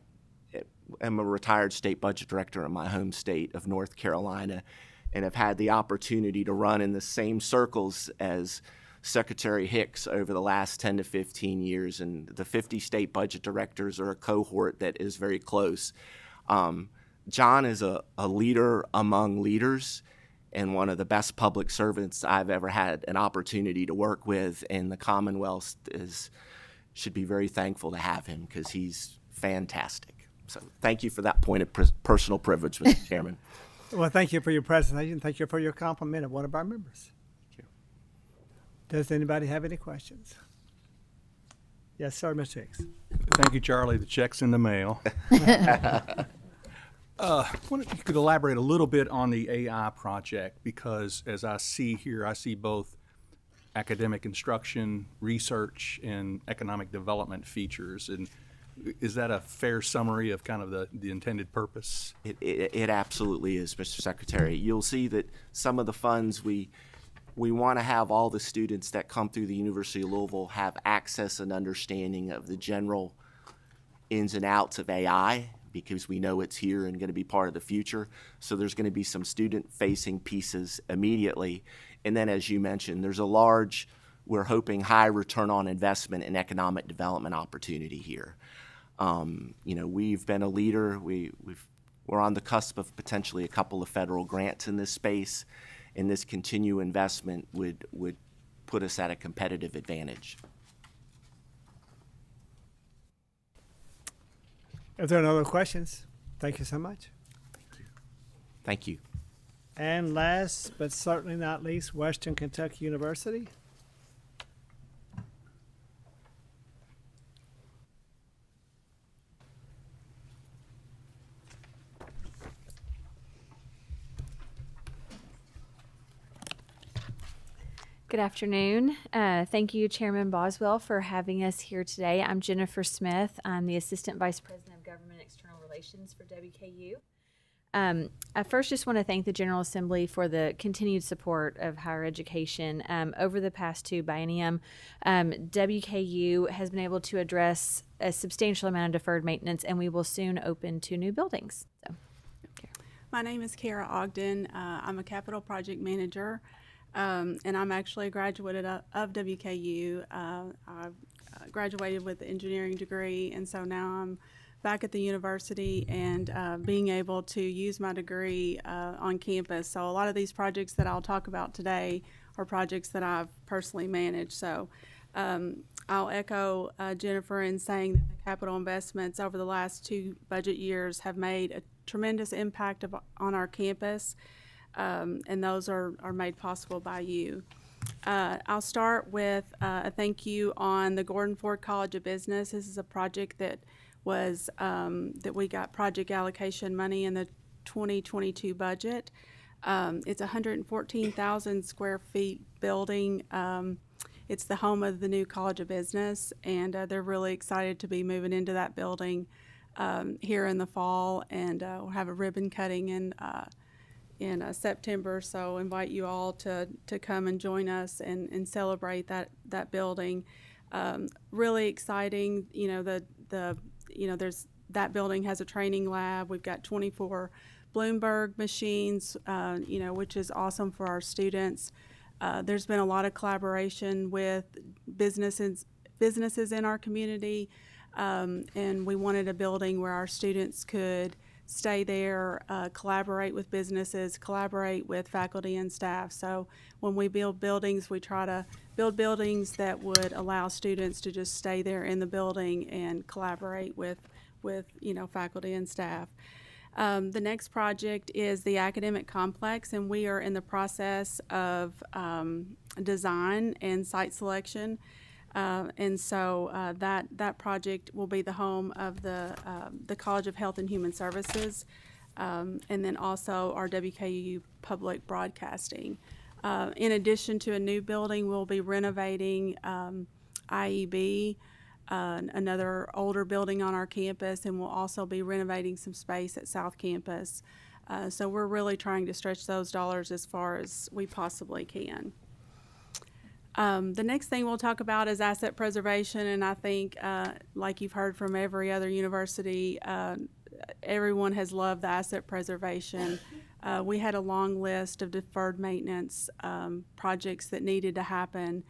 am a retired state budget director in my home state of North Carolina, and have had the opportunity to run in the same circles as Secretary Hicks over the last 10 to 15 years. And the 50 state budget directors are a cohort that is very close. John is a leader among leaders and one of the best public servants I've ever had an opportunity to work with, and the Commonwealth should be very thankful to have him because he's fantastic. So thank you for that point of personal privilege, Mr. Chairman. Well, thank you for your presentation. Thank you for your compliment of one of our members. Thank you. Does anybody have any questions? Yes, sir, Mr. Hicks. Thank you, Charlie. The check's in the mail. I wonder if you could elaborate a little bit on the AI project, because as I see here, I see both academic instruction, research, and economic development features. And is that a fair summary of kind of the intended purpose? It absolutely is, Mr. Secretary. You'll see that some of the funds we want to have all the students that come through the University of Louisville have access and understanding of the general ins and outs of AI, because we know it's here and going to be part of the future. So there's going to be some student-facing pieces immediately. And then, as you mentioned, there's a large, we're hoping, high return on investment and economic development opportunity here. We've been a leader. We're on the cusp of potentially a couple of federal grants in this space, and this continued investment would put us at a competitive advantage. If there are no other questions, thank you so much. Thank you. And last but certainly not least, Western Kentucky University. Good afternoon. Thank you, Chairman Boswell, for having us here today. I'm Jennifer Smith. I'm the Assistant Vice President of Government External Relations for WKU. I first just want to thank the General Assembly for the continued support of higher education. Over the past two biennium, WKU has been able to address a substantial amount of deferred maintenance, and we will soon open 2 new buildings. So, my name is Kara Ogden. I'm a capital project manager. And I'm actually a graduate of WKU. I graduated with an engineering degree, and so now I'm back at the university and being able to use my degree on campus. So a lot of these projects that I'll talk about today are projects that I've personally managed. So I'll echo Jennifer in saying that the capital investments over the last 2 budget years have made a tremendous impact on our campus. And those are made possible by you. I'll start with a thank you on the Gordon Ford College of Business. This is a project that was that we got project allocation money in the 2022 budget. It's a 114,000 square feet building. It's the home of the new College of Business, and they're really excited to be moving into that building here in the fall, and we'll have a ribbon cutting in September, so invite you all to come and join us and celebrate that building. Really exciting, there's that building has a training lab. We've got 24 Bloomberg machines, which is awesome for our students. There's been a lot of collaboration with businesses in our community, and we wanted a building where our students could stay there, collaborate with businesses, collaborate with faculty and staff. So when we build buildings, we try to build buildings that would allow students to just stay there in the building and collaborate with faculty and staff. The next project is the academic complex, and we are in the process of design and site selection. And so that project will be the home of the College of Health and Human Services, and then also our WKU Public Broadcasting. In addition to a new building, we'll be renovating IEB, another older building on our campus, and we'll also be renovating some space at South Campus. So we're really trying to stretch those dollars as far as we possibly can. The next thing we'll talk about is asset preservation, and I think, like you've heard from every other university, everyone has loved the asset preservation. We had a long list of deferred maintenance projects that needed to happen.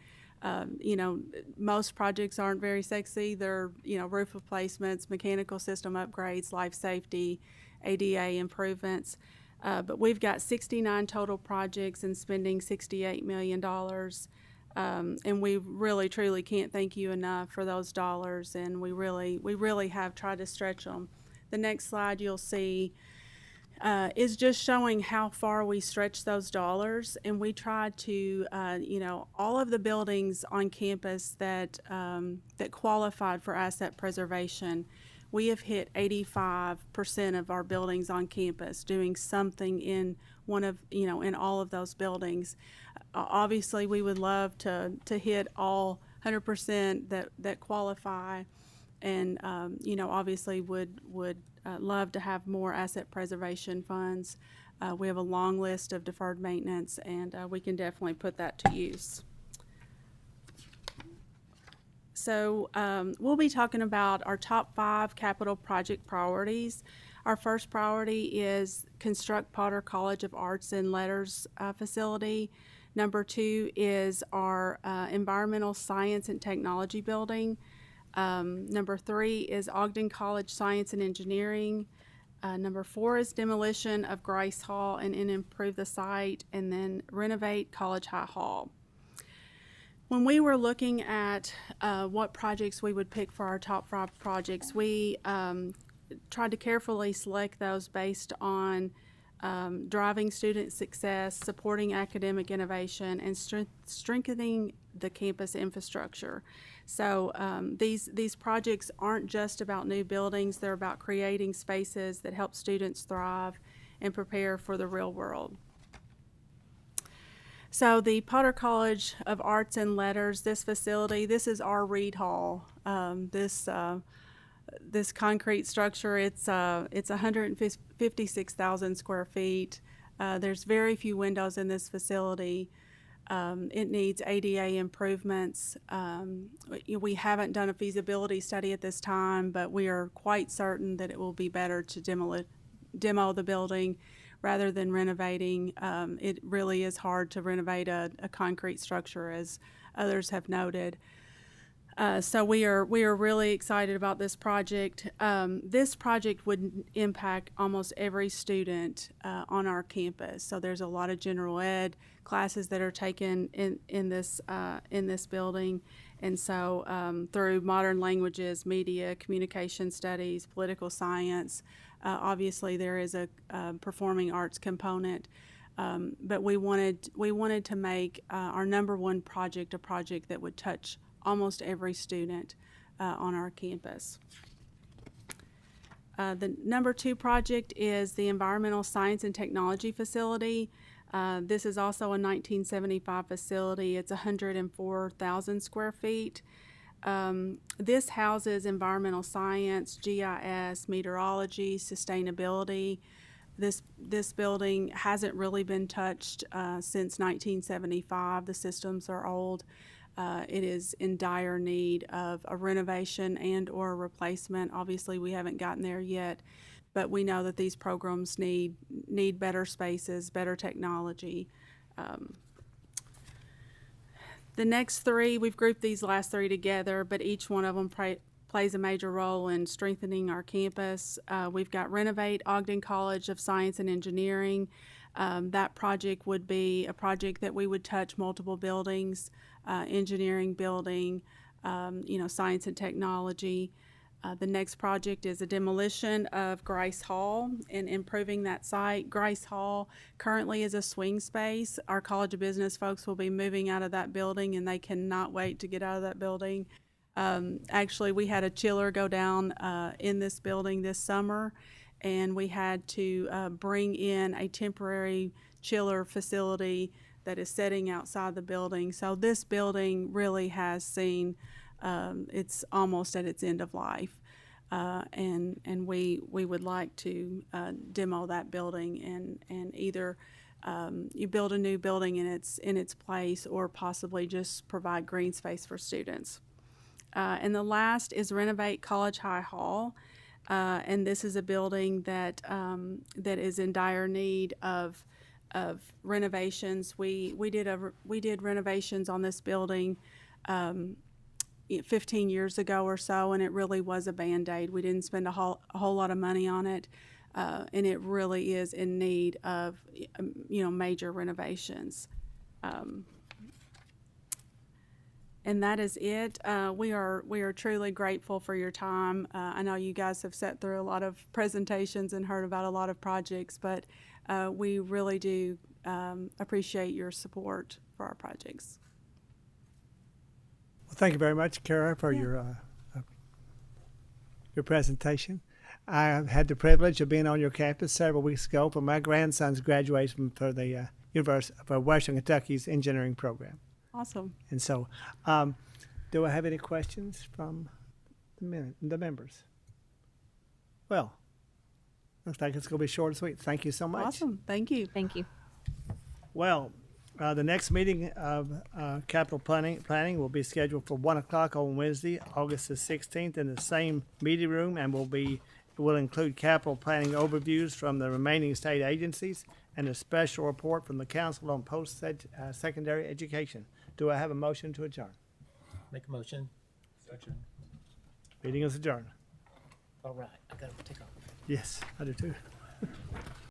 Most projects aren't very sexy. They're, roof replacements, mechanical system upgrades, life safety, ADA improvements. But we've got 69 total projects and spending $68 million. And we really, truly can't thank you enough for those dollars. And we really have tried to stretch them. The next slide you'll see is just showing how far we stretch those dollars. And we tried to, all of the buildings on campus that qualified for asset preservation, we have hit 85% of our buildings on campus doing something in in all of those buildings. Obviously, we would love to hit all 100% that qualify, and obviously would love to have more asset preservation funds. We have a long list of deferred maintenance, and we can definitely put that to use. So we'll be talking about our top 5 capital project priorities. Our first priority is construct Potter College of Arts and Letters facility. Number 2 is our environmental science and technology building. Number 3 is Ogden College Science and Engineering. Number 4 is demolition of Grice Hall and improve the site, and then renovate College High Hall. When we were looking at what projects we would pick for our top 5 projects, we tried to carefully select those based on driving student success, supporting academic innovation, and strengthening the campus infrastructure. So these projects aren't just about new buildings, they're about creating spaces that help students thrive and prepare for the real world. So the Potter College of Arts and Letters, this facility, this is our Reed Hall. This concrete structure, it's 156,000 square feet. There's very few windows in this facility. It needs ADA improvements. We haven't done a feasibility study at this time, but we are quite certain that it will be better to demo the building rather than renovating. It really is hard to renovate a concrete structure, as others have noted. So we are really excited about this project. This project would impact almost every student on our campus. So there's a lot of general ed classes that are taken in this building, and so through modern languages, media, communication studies, political science. Obviously, there is a performing arts component, but we wanted to make our number 1 project a project that would touch almost every student on our campus. The number 2 project is the Environmental Science and Technology Facility. This is also a 1975 facility. It's 104,000 square feet. This houses environmental science, GIS, meteorology, sustainability. This building hasn't really been touched since 1975. The systems are old. It is in dire need of a renovation and or a replacement. Obviously, we haven't gotten there yet, but we know that these programs need better spaces, better technology. The next 3, we've grouped these last 3 together, but each one of them plays a major role in strengthening our campus. We've got Renovate Ogden College of Science and Engineering. That project would be a project that we would touch multiple buildings, engineering building, science and technology. The next project is a demolition of Grice Hall and improving that site. Grice Hall currently is a swing space. Our College of Business folks will be moving out of that building, and they cannot wait to get out of that building. Actually, we had a chiller go down in this building this summer, and we had to bring in a temporary chiller facility that is sitting outside the building. So this building really has seen it's almost at its end of life. And we would like to demo that building and either you build a new building in its place, or possibly just provide green space for students. And the last is renovate College High Hall, and this is a building that that is in dire need of renovations. We did renovations on this building 15 years ago or so, and it really was a Band-Aid. We didn't spend a whole lot of money on it, and it really is in need of major renovations. And that is it. We are truly grateful for your time. I know you guys have sat through a lot of presentations and heard about a lot of projects, but we really do appreciate your support for our projects. Well, thank you very much, Kara, for your presentation. I had the privilege of being on your campus several weeks ago for my grandson's graduation for the Western Kentucky's engineering program. Awesome. And so, do I have any questions from the members? Well, looks like it's going to be short and sweet. Thank you so much. Awesome. Thank you. Thank you. Well, the next meeting of capital planning will be scheduled for 1 o'clock on Wednesday, August the 16th, in the same meeting room, and will include capital planning overviews from the remaining state agencies and a special report from the Council on Post-Secondary Education. Do I have a motion to adjourn? Make a motion. Second. Meeting is adjourned. All right, I gotta take off. Yes, I do too.